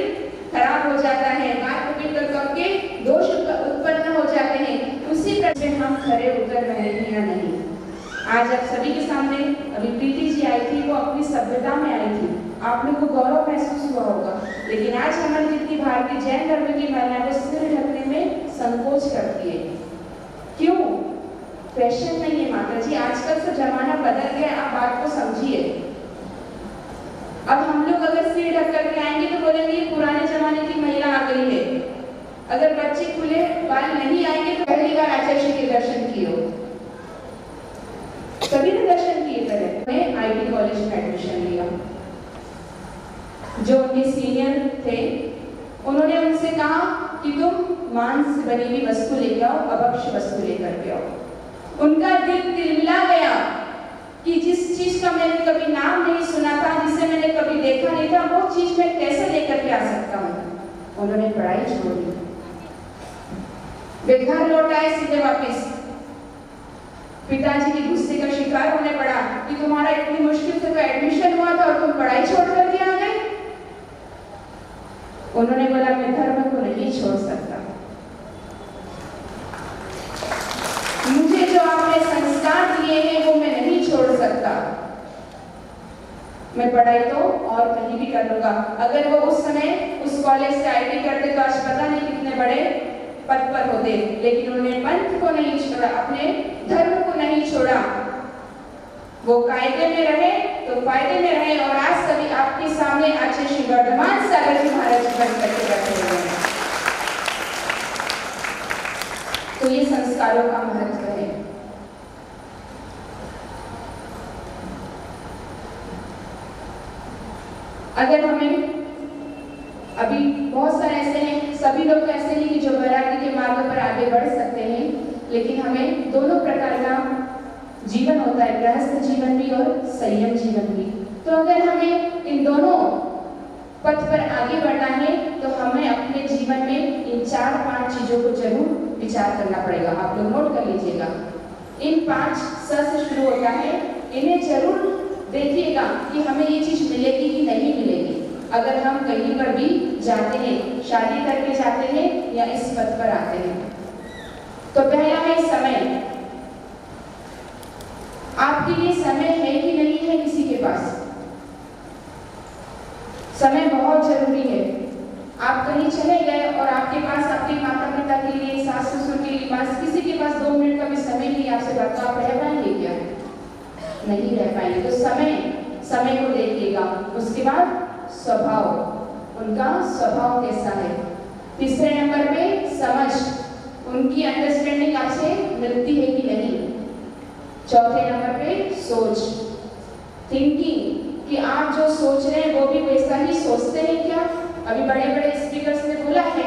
खराब हो जाता है, मार्ग विकल्प के दोष उत्पन्न हो जाते हैं। उसी प्रकार हम खरे उतर रहे हैं या नहीं। आज आप सभी के सामने अभी प्रीति जी आई थी, वो अपनी सभ्यता में आई थी, आप लोगों को गौरव महसूस हुआ होगा। लेकिन आज हमारी जितनी भारतीय जैन धर्म की महिलाएं वो सिर ढकने में संकोच करती है। क्यों? फैशन नहीं है माता जी, आजकल से जमाना बदल गया, आप बात को समझिए। अब हम लोग अगर सिर ढक करके आएंगे तो बोलेंगे ये पुराने जमाने की महिला आ गई है। अगर बच्चे खुले बाल नहीं आएंगे तो पहली बार आचार्य जी के दर्शन किए हो, सभी ने दर्शन किए थे। मैं आईटी कॉलेज में एडमिशन लिया। जो उनके सीनियर थे उन्होंने उनसे कहा कि तुम मांस से बनी हुई वस्तु लेकर आओ, अभक्ष्य वस्तु लेकर के आओ। उनका दिल तिलमिला गया कि जिस चीज का मैंने कभी नाम नहीं सुना था, जिसे मैंने कभी देखा नहीं था, वो चीज मैं कैसे लेकर के आ सकता हूँ। उन्होंने पढ़ाई छोड़ दी, वे घर लौट आए सीधे वापिस। पिताजी के गुस्से का शिकार होने पड़ा कि तुम्हारा इतनी मुश्किल से तो एडमिशन हुआ था और तुम पढ़ाई छोड़ करके आ गए। उन्होंने बोला मैं धर्म को नहीं छोड़ सकता, मुझे जो आपने संस्कार दिए हैं वो मैं नहीं छोड़ सकता। मैं पढ़ाई तो और कहीं भी कर लूंगा। अगर वो उस समय उस कॉलेज से आईटी करते तो आज पता नहीं कितने बड़े पद पर होते, लेकिन उन्होंने पंथ को नहीं छोड़ा, अपने धर्म को नहीं छोड़ा। वो कायदे में रहे तो फायदे में रहे, और आज सभी आपके सामने आचार्य श्री वर्तमान सागर जी महाराज जी बन करके बैठे हुए हैं। तो ये संस्कारों का महत्व है। अगर हमें अभी बहुत सारे ऐसे हैं, सभी लोग तो ऐसे नहीं कि जो वैराग्य के मार्ग पर आगे बढ़ सकते हैं, लेकिन हमें दोनों प्रकार का जीवन होता है, गृहस्थ जीवन भी और संयम जीवन भी। तो अगर हमें इन दोनों पथ पर आगे बढ़ना है तो हमें अपने जीवन में इन 4-5 चीजों को जरूर विचार करना पड़ेगा। आप लोग नोट कर लीजिएगा। इन 5 स से शुरू होता है, इन्हें जरूर देखिएगा कि हमें ये चीज मिलेगी कि नहीं मिलेगी। अगर हम कहीं पर भी जाते हैं, शादी करके जाते हैं या इस पथ पर आते हैं, तो पहला है समय। आपके लिए समय है कि नहीं है किसी के पास? समय बहुत जरूरी है। आप कहीं चले गए और आपके पास आपके माता पिता के लिए, सास ससुर के पास, किसी के पास 2 मिनट का भी समय नहीं आपसे बात, तो आप रह पाएंगे क्या? नहीं रह पाएंगे। तो समय को देखिएगा। उसके बाद स्वभाव, उनका स्वभाव कैसा है। तीसरे नंबर पे समझ, उनकी अंडरस्टैंडिंग आपसे मिलती है कि नहीं। चौथे नंबर पे सोच, थिंकिंग, कि आप जो सोच रहे हैं वो भी वैसा ही सोचते हैं क्या। अभी बड़े बड़े स्पीकर्स ने बोला है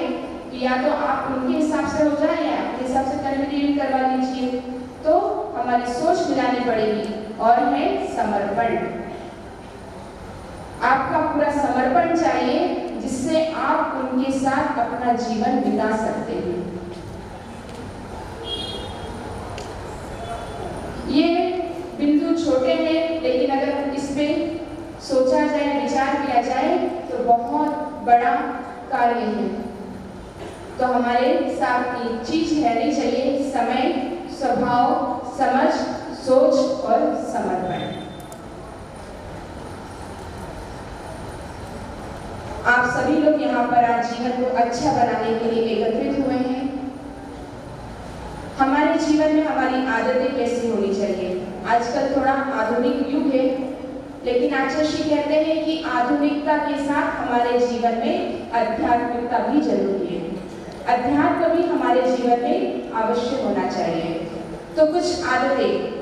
कि या तो आप उनके हिसाब से हो जाए या अपने हिसाब से कन्वीनियंट करवा लीजिए। तो हमारी सोच मिलानी पड़ेगी। और है समर्पण, आपका पूरा समर्पण चाहिए जिससे आप उनके साथ अपना जीवन बिता सकते हैं। ये बिंदु छोटे हैं, लेकिन अगर इस पे सोचा जाए, विचार किया जाए तो बहुत बड़ा कार्य है। तो हमारे साथ एक चीज रहनी चाहिए, समय, स्वभाव, समझ सोच और समर्पण। आप सभी लोग यहाँ पर आज जीवन को अच्छा बनाने के लिए एकत्रित हुए हैं। हमारे जीवन में हमारी आदतें कैसी होनी चाहिए? आजकल थोड़ा आधुनिक युग है, लेकिन आचार्य श्री कहते हैं कि आधुनिकता के साथ हमारे जीवन में आध्यात्मिकता भी जरूरी है। अध्यात्म भी हमारे जीवन में अवश्य होना चाहिए। तो कुछ आदतें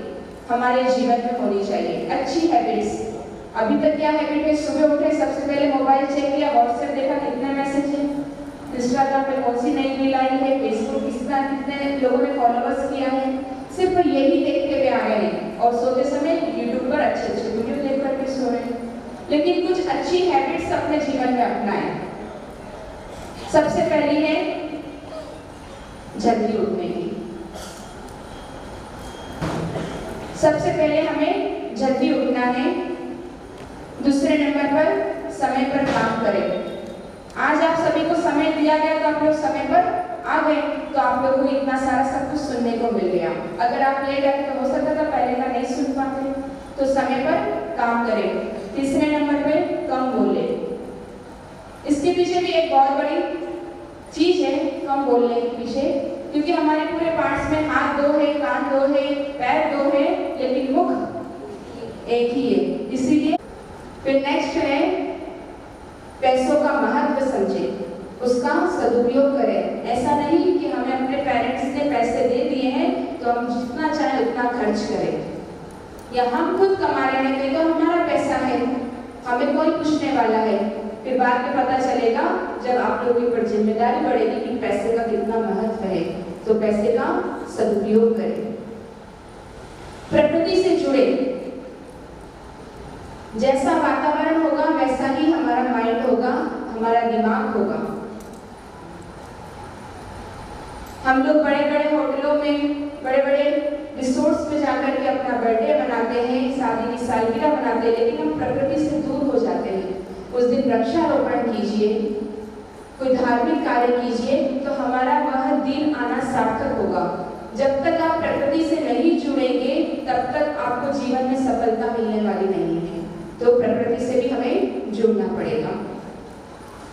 हमारे जीवन में होनी चाहिए, अच्छी हैबिट्स। अभी तक क्या हैबिट है? सुबह उठे सबसे पहले मोबाइल चेक किया, व्हाट्सएप देखा कितने मैसेज हैं, इंस्टाग्राम पे कौन सी नई रील आई है, फेसबुक कितने लोगों ने फॉलोअर्स किया है, सिर्फ यही देखते हुए आ गए हैं और सोते समय यूट्यूब पर अच्छे अच्छे वीडियो देख करके सो रहे हैं। लेकिन कुछ अच्छी हैबिट्स अपने जीवन में अपनाएं। सबसे पहली है जल्दी उठने की। सबसे पहले हमें जल्दी उठना है। दूसरे नंबर पर समय पर काम करें। आज आप सभी को समय दिया गया तो आप लोग समय पर आ गए, तो आप लोगों को इतना सारा सब कुछ सुनने को मिल गया। अगर आप लेट आए तो हो सकता था पहले का नहीं सुन पाते, तो समय पर काम करें। तीसरे नंबर पे कम बोले। इसके पीछे भी एक बहुत बड़ी चीज है, कम बोलने के पीछे, क्योंकि हमारे पूरे पार्ट्स में हाथ दो है, कान दो है, पैर दो है, लेकिन मुख एक ही है। इसीलिए फिर नेक्स्ट है पैसों का महत्व समझे, उसका सदुपयोग करें। ऐसा नहीं कि हमें अपने पेरेंट्स ने पैसे दे दिए हैं तो हम जितना चाहे उतना खर्च करें, या हम खुद कमा रहे हैं तो हमारा पैसा है, हमें कोई पूछने वाला है। फिर बाद में पता चलेगा जब आप लोगों के ऊपर जिम्मेदारी बढ़ेगी कि पैसे का कितना महत्व है, तो पैसे का सदुपयोग करें। प्रकृति से जुड़े। जैसा वातावरण होगा वैसा ही हमारा माइंड होगा, हमारा दिमाग होगा। हम लोग बड़े बड़े होटलों में, बड़े बड़े रिसोर्ट्स में जाकर के अपना बर्थडे मनाते हैं, शादी की सालगिरह मनाते हैं, लेकिन हम प्रकृति से दूर हो जाते हैं। उस दिन वृक्षारोपण कीजिए, कोई धार्मिक कार्य कीजिए, तो हमारा वह दिन आना सार्थक होगा। जब तक आप प्रकृति से नहीं जुड़ेंगे तब तक आपको जीवन में सफलता मिलने वाली नहीं है। तो प्रकृति से भी हमें जुड़ना पड़ेगा।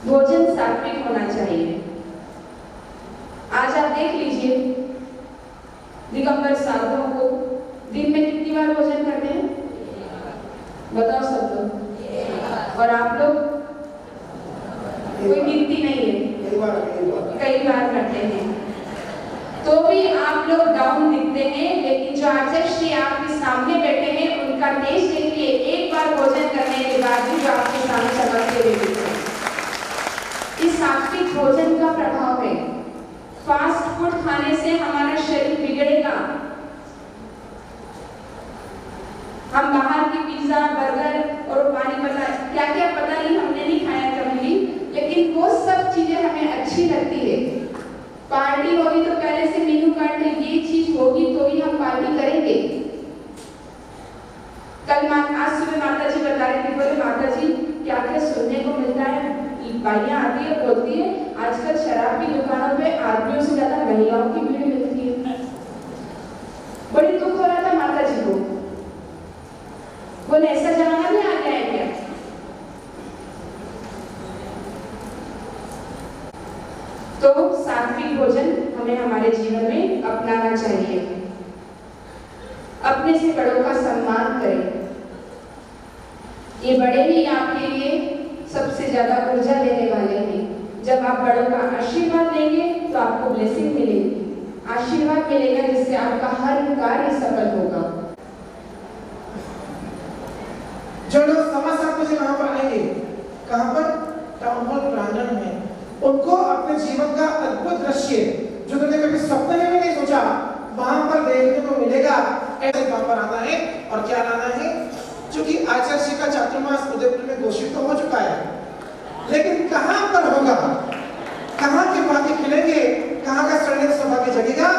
भोजन सात्विक होना चाहिए। आज आप देख लीजिए दिगंबर साधुओं को दिन में कितनी बार भोजन करते हैं? बताओ सब लोग। और आप लोग? कोई गिनती नहीं है, कई बार करते हैं। तो भी आप लोग डाउन दिखते हैं, लेकिन जो आचार्य श्री आपके सामने बैठे हैं उनका तेज देखिए, एक बार भोजन करने के बाद भी जो आपके सामने चमकते हुए दिखते हैं। इस सात्विक भोजन का प्रभाव है। फास्ट फूड खाने से हमारा शरीर बिगड़ेगा। हम बाहर की पिज्जा, बर्गर और पानी पता क्या क्या पता नहीं, हमने नहीं खाया कभी भी, लेकिन वो सब चीजें हमें अच्छी लगती है। पार्टी होगी तो पहले से मेनू कार्ड में ये चीज होगी तो ही हम पार्टी करेंगे। कल आज सुबह माता जी बता रही थी, बोले माता जी क्या क्या सुनने को मिलता है, बाइयां आती है बोलती है आजकल शराब की दुकानों पे आदमियों से ज्यादा महिलाओं की भीड़ मिलती है। बड़ी दुख हो रहा था माता जी को, बोले ऐसा जमाना भी आ गया है क्या? तो सात्विक भोजन हमें हमारे जीवन में अपनाना चाहिए। अपने से बड़ों का सम्मान करें। ये बड़े ही आपके लिए सबसे ज्यादा ऊर्जा देने वाले हैं। जब आप बड़ों का आशीर्वाद लेंगे तो आपको ब्लेसिंग मिलेगी, आशीर्वाद मिलेगा जिससे आपका हर कार्य सफल होगा। जो लोग समाचार मुझे वहां पर आएंगे, कहां पर? टाउन हॉल प्रांगण में, उनको अपने जीवन का अद्भुत दृश्य जो तुमने कभी सपने में भी नहीं सोचा वहां पर देखने को मिलेगा। ऐसे वहां पर आना है और क्या लाना है? क्योंकि आचार्य श्री का चातुर्मास उदयपुर में घोषित तो हो चुका है, लेकिन कहां पर होगा, कहां के भाग्य खिलेंगे, कहां का स्वर्णिम सौभाग्य जगेगा,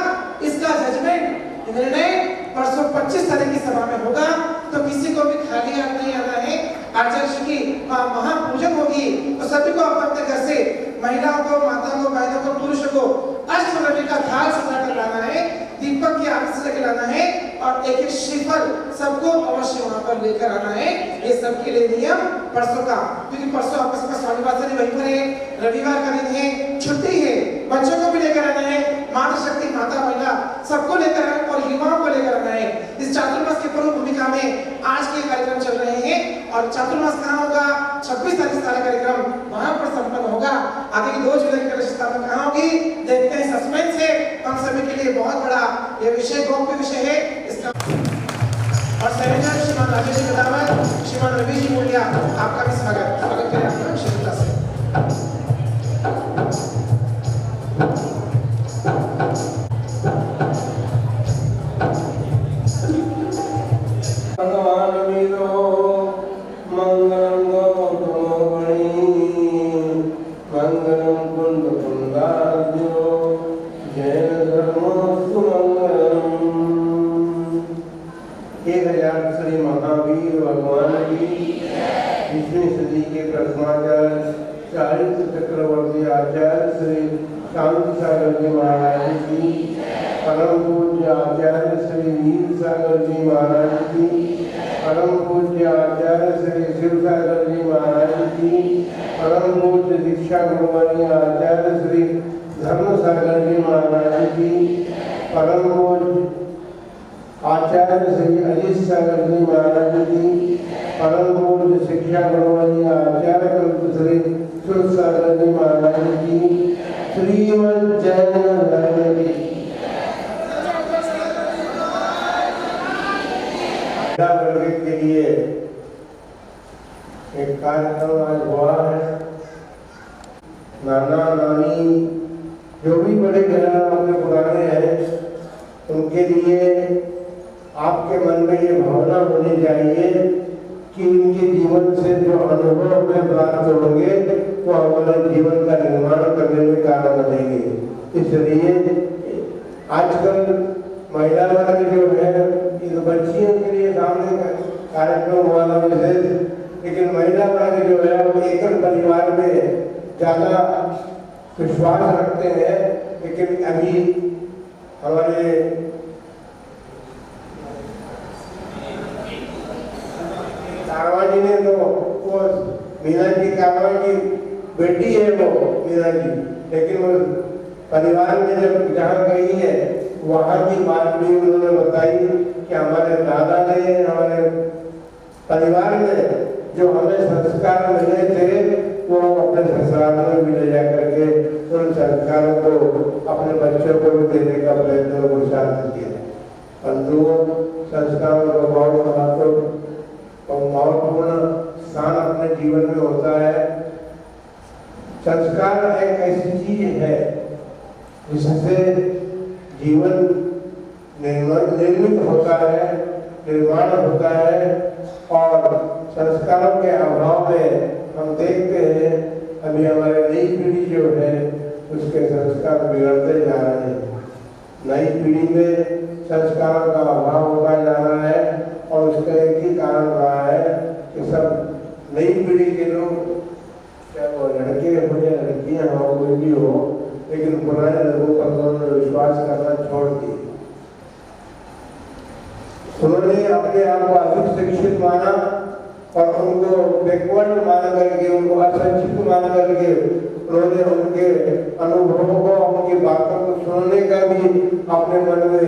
इसका जजमेंट निर्णय परसों 25 तारीख की सभा में होगा। तो किसी को भी खाली हाथ नहीं आना है। आचार्य श्री की महापूजन होगी तो सभी को अपने घर से, महिलाओं को, माताओं को, बहनों को, पुरुषों को अष्टवरवी का थाल सजा कर लाना है, दीपक की आरती सजा के लाना है और एक एक श्रीफल फल सबको अवश्य वहां पर लेकर आना है। ये सबके लिए नियम परसों का, क्योंकि परसों आपका सबका स्वामिवासनी वहीं पर है, रविवार का दिन है, छुट्टी है, बच्चों को भी लेकर आना है, मातृशक्ति माता महिला सबको लेकर आना है और युवाओं को लेकर आना है। इस चातुर्मास की प्रमुख भूमिका में आज के कार्यक्रम चल रहे हैं और चातुर्मास कहाँ होगा? 26 तारीख से सारा कार्यक्रम वहां पर संपन्न होगा। आगे की 2 जुलाई की कलश स्थापना कहाँ होगी देखते हैं। सस्पेंस है हम सभी के लिए बहुत बड़ा ये विषय, गौप्य विषय है इसका। और सेमिनार श्रीमान राजेश कदावर, श्रीमान रवि जी मोलिया, आपका भी स्वागत करें आपका श्रद्धा से। चक्रवर्ती आचार्य श्री शांति सागर जी महाराज की, परम पूज्य आचार्य श्री वीर सागर जी महाराज की, परम पूज्य आचार्य श्री शिव सागर जी महाराज की, परम पूज्य दीक्षा गुरुवाणी आचार्य श्री धर्म सागर जी महाराज की, परम पूज्य आचार्य श्री अजीत सागर जी महाराज की, परम पूज्य शिक्षा गुरुवाणी आचार्य श्री सुर सागर जी महाराज की, श्रीमद जैन धर्म की वर्ग के लिए एक कार्यक्रम आज हुआ है। नाना नानी जो भी बड़े ग्रह अपने पुराने हैं उनके लिए आपके मन में ये भावना होनी चाहिए कि उनके जीवन से जो अनुभव हमें प्राप्त होंगे वो हमारे जीवन का निर्माण करने में कारण बनेंगे। इसलिए आजकल महिला वर्ग जो है इस बच्चियों के लिए सामने कार्यक्रम हुआ था विशेष, लेकिन महिला वर्ग जो है वो एकल परिवार में ज्यादा विश्वास रखते हैं। लेकिन अभी हमारे कारवां जी ने तो वो मीना जी कारवां की बेटी है वो मीना जी, लेकिन वो परिवार में जब जहाँ गई है वहाँ की बात भी उन्होंने बताई कि हमारे दादा ने हमारे परिवार में जो हमें संस्कार मिले थे वो अपने ससुराल में भी ले जा करके उन संस्कारों को अपने बच्चों को भी देने का प्रयत्न पुरुषार्थ किया। परंतु संस्कारों का बहुत महत्वपूर्ण स्थान अपने जीवन में होता है। संस्कार एक ऐसी चीज है जिससे जीवन निर्मित होता है, निर्माण होता है, और संस्कारों के अभाव में हम देखते हैं अभी हमारे नई पीढ़ी जो है उसके संस्कार बिगड़ते जा रहे हैं। नई पीढ़ी में संस्कारों का अभाव होता जा रहा है और उसका एक ही कारण रहा है कि सब नई पीढ़ी के लोग, चाहे वो लड़के हो या लड़कियां हो, कोई भी हो, लेकिन पुराने लोगों पर उन्होंने विश्वास करना छोड़ दिया। उन्होंने अपने आप को अधिक शिक्षित माना और उनको बैकवर्ड मान करके, उनको अशिक्षित मान करके उन्होंने उनके अनुभवों को, उनकी बातों को सुनने का भी अपने मन में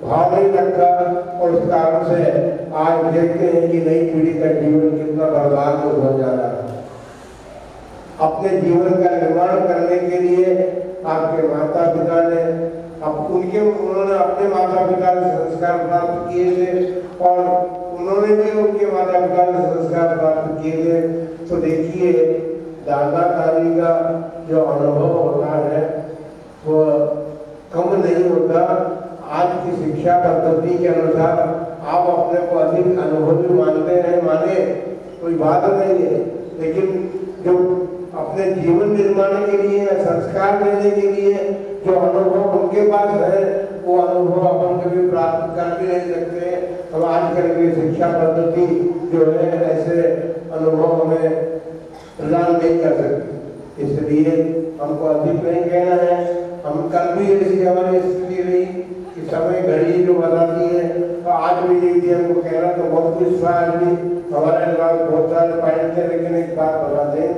भाव नहीं रखा, और उस कारण से आज देखते हैं कि नई पीढ़ी का जीवन कितना बर्बाद हो जा रहा है। अपने जीवन का निर्माण करने के लिए आपके माता पिता ने उन्होंने अपने माता पिता से संस्कार प्राप्त किए थे और उन्होंने भी उनके माता पिता से संस्कार प्राप्त किए थे। तो देखिए दादा दादी का जो अनुभव होता है वो कम नहीं होता। आज की शिक्षा पद्धति के अनुसार आप अपने को अधिक अनुभवी मानते हैं, माने कोई बात नहीं है, लेकिन जो अपने जीवन निर्माण के लिए, संस्कार देने के लिए जो अनुभव उनके पास है वो अनुभव अपन कभी प्राप्त कर भी नहीं सकते। हम आजकल की शिक्षा पद्धति जो है ऐसे अनुभव हमें प्रदान नहीं कर सकती। इसलिए हमको अधिक नहीं कहना है। हम कल भी ऐसी हमारी स्थिति रही कि समय घड़ी जो बताती है, तो आज भी यदि हमको कहना तो बहुत कुछ आज भी हमारे लोग बहुत सारे पॉइंट थे, लेकिन एक बात बता दें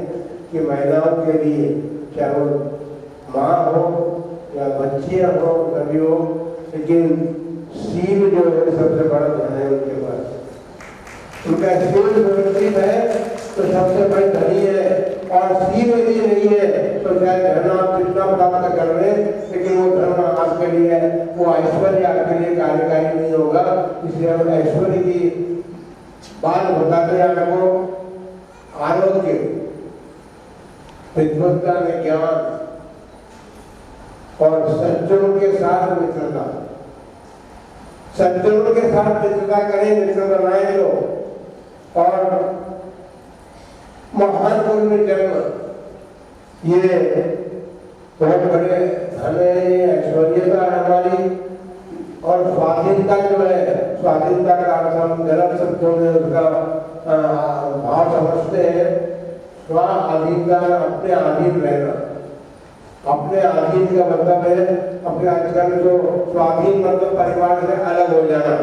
कि महिलाओं के लिए चाहे वो माँ हो या बच्चियाँ हो कभी हो, लेकिन सील जो है सबसे बड़ा धन है उनके पास। उनका सील व्यवस्थित है तो सबसे बड़ी धनी है, और सील यदि नहीं है तो चाहे धन आप जितना प्राप्त कर ले, लेकिन वो धन आपके लिए वो ऐश्वर्य आपके लिए कार्यकारी नहीं होगा। इसलिए हम ऐश्वर्य की बात बताते हैं आपको। आरोग्य, विद्वत्ता में ज्ञान और सज्जनों के साथ मित्रता, सज्जनों के साथ मित्रता करें, मित्र बनाए लो, और महान कुल में जन्म, ये बहुत बड़े धन है, ऐश्वर्यता है हमारी। और स्वाधीनता जो है, स्वाधीनता का अर्थ हम गलत शब्दों में उसका भाव समझते हैं। स्वाधीनता, अपने अधीन रहना, अपने अधीन का मतलब है अपने आजकल जो स्वाधीन मतलब परिवार से अलग हो जाना,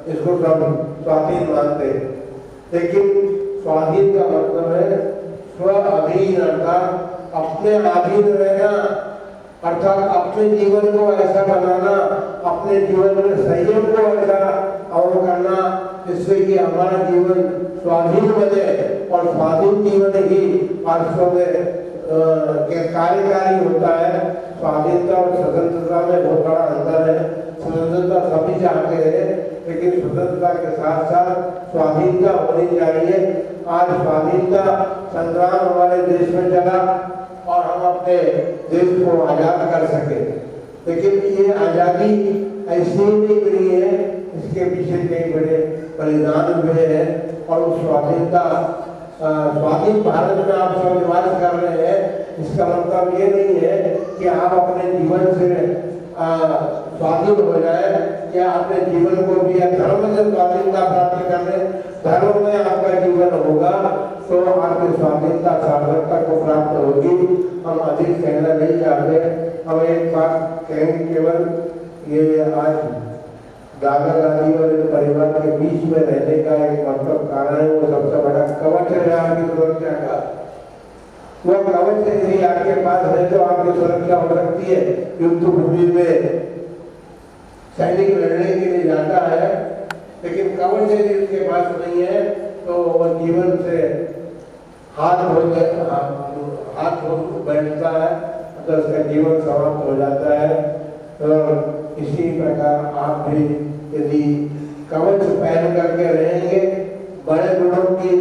इसको सब स्वाधीन मानते हैं, लेकिन स्वाधीन का मतलब है स्व अधीन, अर्थात अपने अधीन रहना, अर्थात अपने जीवन को ऐसा बनाना, अपने जीवन में संयम को ऐसा और करना जिससे कि हमारा जीवन स्वाधीन बने, और स्वाधीन जीवन ही वास्तव में कार्यकारी होता है। स्वाधीनता और स्वतंत्रता में बहुत बड़ा अंतर है। स्वतंत्रता सभी चाहते हैं, लेकिन स्वतंत्रता के साथ साथ स्वाधीनता होनी चाहिए। आज स्वाधीनता संग्राम हमारे देश में चला और हम अपने देश को आजाद कर सके, लेकिन ये आजादी ऐसी नहीं मिली है, इसके पीछे कई बड़े बलिदान हुए हैं। और उस स्वाधीनता, स्वाधीन भारत में आप सब निवास कर रहे हैं, इसका मतलब ये नहीं है कि आप अपने जीवन से स्वाधीन हो जाए, या अपने जीवन को भी धर्म से स्वाधीनता प्राप्त करने, धर्म में आपका जीवन होगा तो आपकी स्वाधीनता सार्थकता को प्राप्त होगी। हम अधिक कहना नहीं चाहते, हम एक बात कहेंगे केवल, ये आज दादा दादी और परिवार के बीच में रहने का एक मतलब कारण है, वो सबसे बड़ा कवच है आपकी सुरक्षा का। वो कवच यदि आपके पास है तो आपकी सुरक्षा हो सकती है। युद्ध भूमि में सैनिक लड़ने के लिए जाता है, लेकिन कवच यदि उसके पास नहीं है तो वह जीवन से हाथ धो बैठता है, तो उसका जीवन समाप्त हो जाता है। और इसी प्रकार आप भी यदि कवच पहन करके रहेंगे, बड़े गुणों की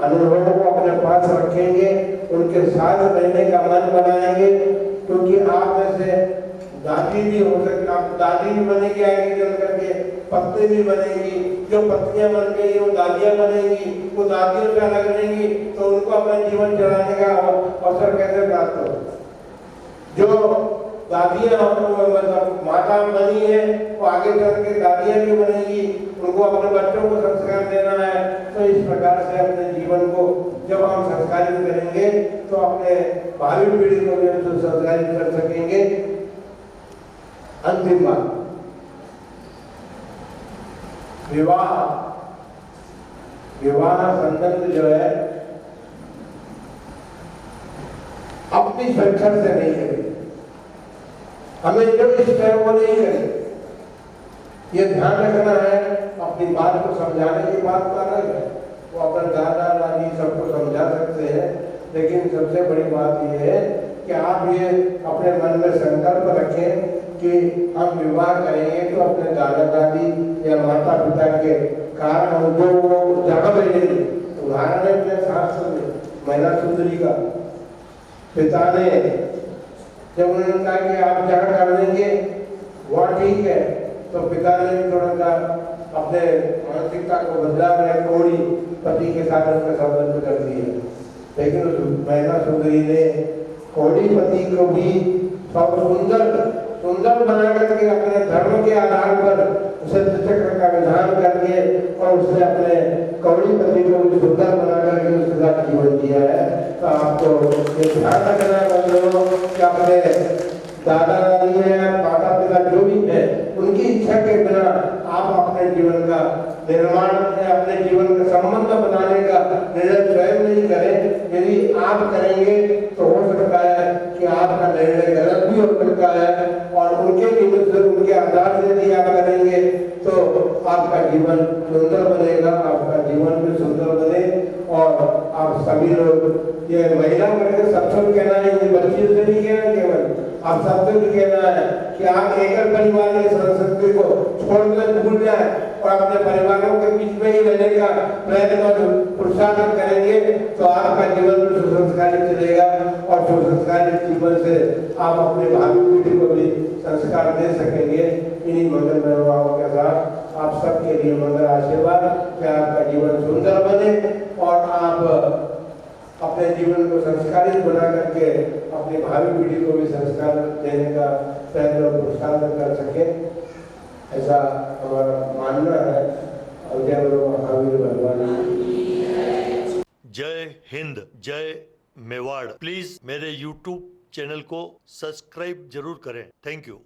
अनुभवों को अपने पास रखेंगे, उनके साथ रहने का मन बनाएंगे, क्योंकि आप में से दादी भी हो सकती, आप दादी भी बनेगी आगे चल करके, पत्नी भी बनेगी, जो पत्नियां बन गई वो दादियां बनेगी, वो दादियों से अलग रहेंगी, तो उनको अपना जीवन चलाने का अवसर कैसे प्राप्त हो। जो दादियां मतलब माता बनी है, वो आगे चल के दादियां भी बनेगी, उनको अपने बच्चों को संस्कार देना है। तो इस प्रकार से अपने जीवन को जब हम संस्कारित करेंगे तो अपने भावी पीढ़ी को भी हम संस्कारित कर सकेंगे। अंतिम बात, विवाह, विवाह संबंध जो है अपनी स्वेच्छा से नहीं करें, हमें जो इष्ट है वो नहीं करें। ये ध्यान रखना है। अपनी बात को समझाने की बात कर रहे हैं, वो अपने दादा दादी सबको समझा सकते हैं, लेकिन सबसे बड़ी बात यह है कि आप ये अपने मन में संकल्प रखें कि हम विवाह करेंगे तो अपने दादा दादी या माता पिता के कारण जो वो जगह मिलेगी। उदाहरण है अपने शास्त्र में महिला सुंदरी का, पिता ने जब उन्होंने कहा कि आप जगह कर देंगे वह ठीक है, तो पिता ने भी थोड़ा सा अपने मानसिकता को बदला, कोड़ी पति के साथ उसका संबंध कर दिया। लेकिन उस महिला सुंदरी ने कोड़ी पति को भी सुंदर बना करके अपने धर्म के आधार पर उसे चक्र का विधान करके और उसने अपने कौड़ी पति को भी सुंदर बना करके उसके साथ जीवन जिया है। तो आपको ये ध्यान रखना है कि अपने दादा दादी है, माता पिता जो भी है, उनकी इच्छा के बिना आप अपने जीवन का निर्माण, अपने जीवन का संबंध बनाने का निर्णय स्वयं नहीं करें। यदि आप करेंगे तो हो सकता है कि आपका निर्णय गलत भी हो सकता है, और उनके निमित्त से, उनके आधार से यदि आप करेंगे तो आपका जीवन सुंदर बनेगा, आपका जीवन भी सुंदर बने। और आप सभी लोग, ये महिला वर्ग सब सब कहना है, ये बच्चियों से नहीं कहना, केवल आप सबसे भी कहना है कि आप एकल परिवार की संस्कृति को छोड़कर भूल जाए और अपने परिवारों के बीच में ही रहने का प्रयत्न और प्रोत्साहन करेंगे तो आपका जीवन भी सुसंस्कारित चलेगा, और सुसंस्कारित जीवन से आप अपने भावी पीढ़ी को भी संस्कार दे सकेंगे। इन्हीं मंगल भावनाओं के साथ आप सबके लिए मंगल आशीर्वाद कि आपका जीवन सुंदर बने और आप अपने जीवन को संस्कारित बना करके अपनी भावी पीढ़ी को भी संस्कार देने का प्रयत्न और प्रोत्साहन कर सके, ऐसा हमारा मानना है। और जय बोलो महावीर भगवान। जय हिंद, जय मेवाड़। प्लीज मेरे YouTube चैनल को सब्सक्राइब जरूर करें। Thank you.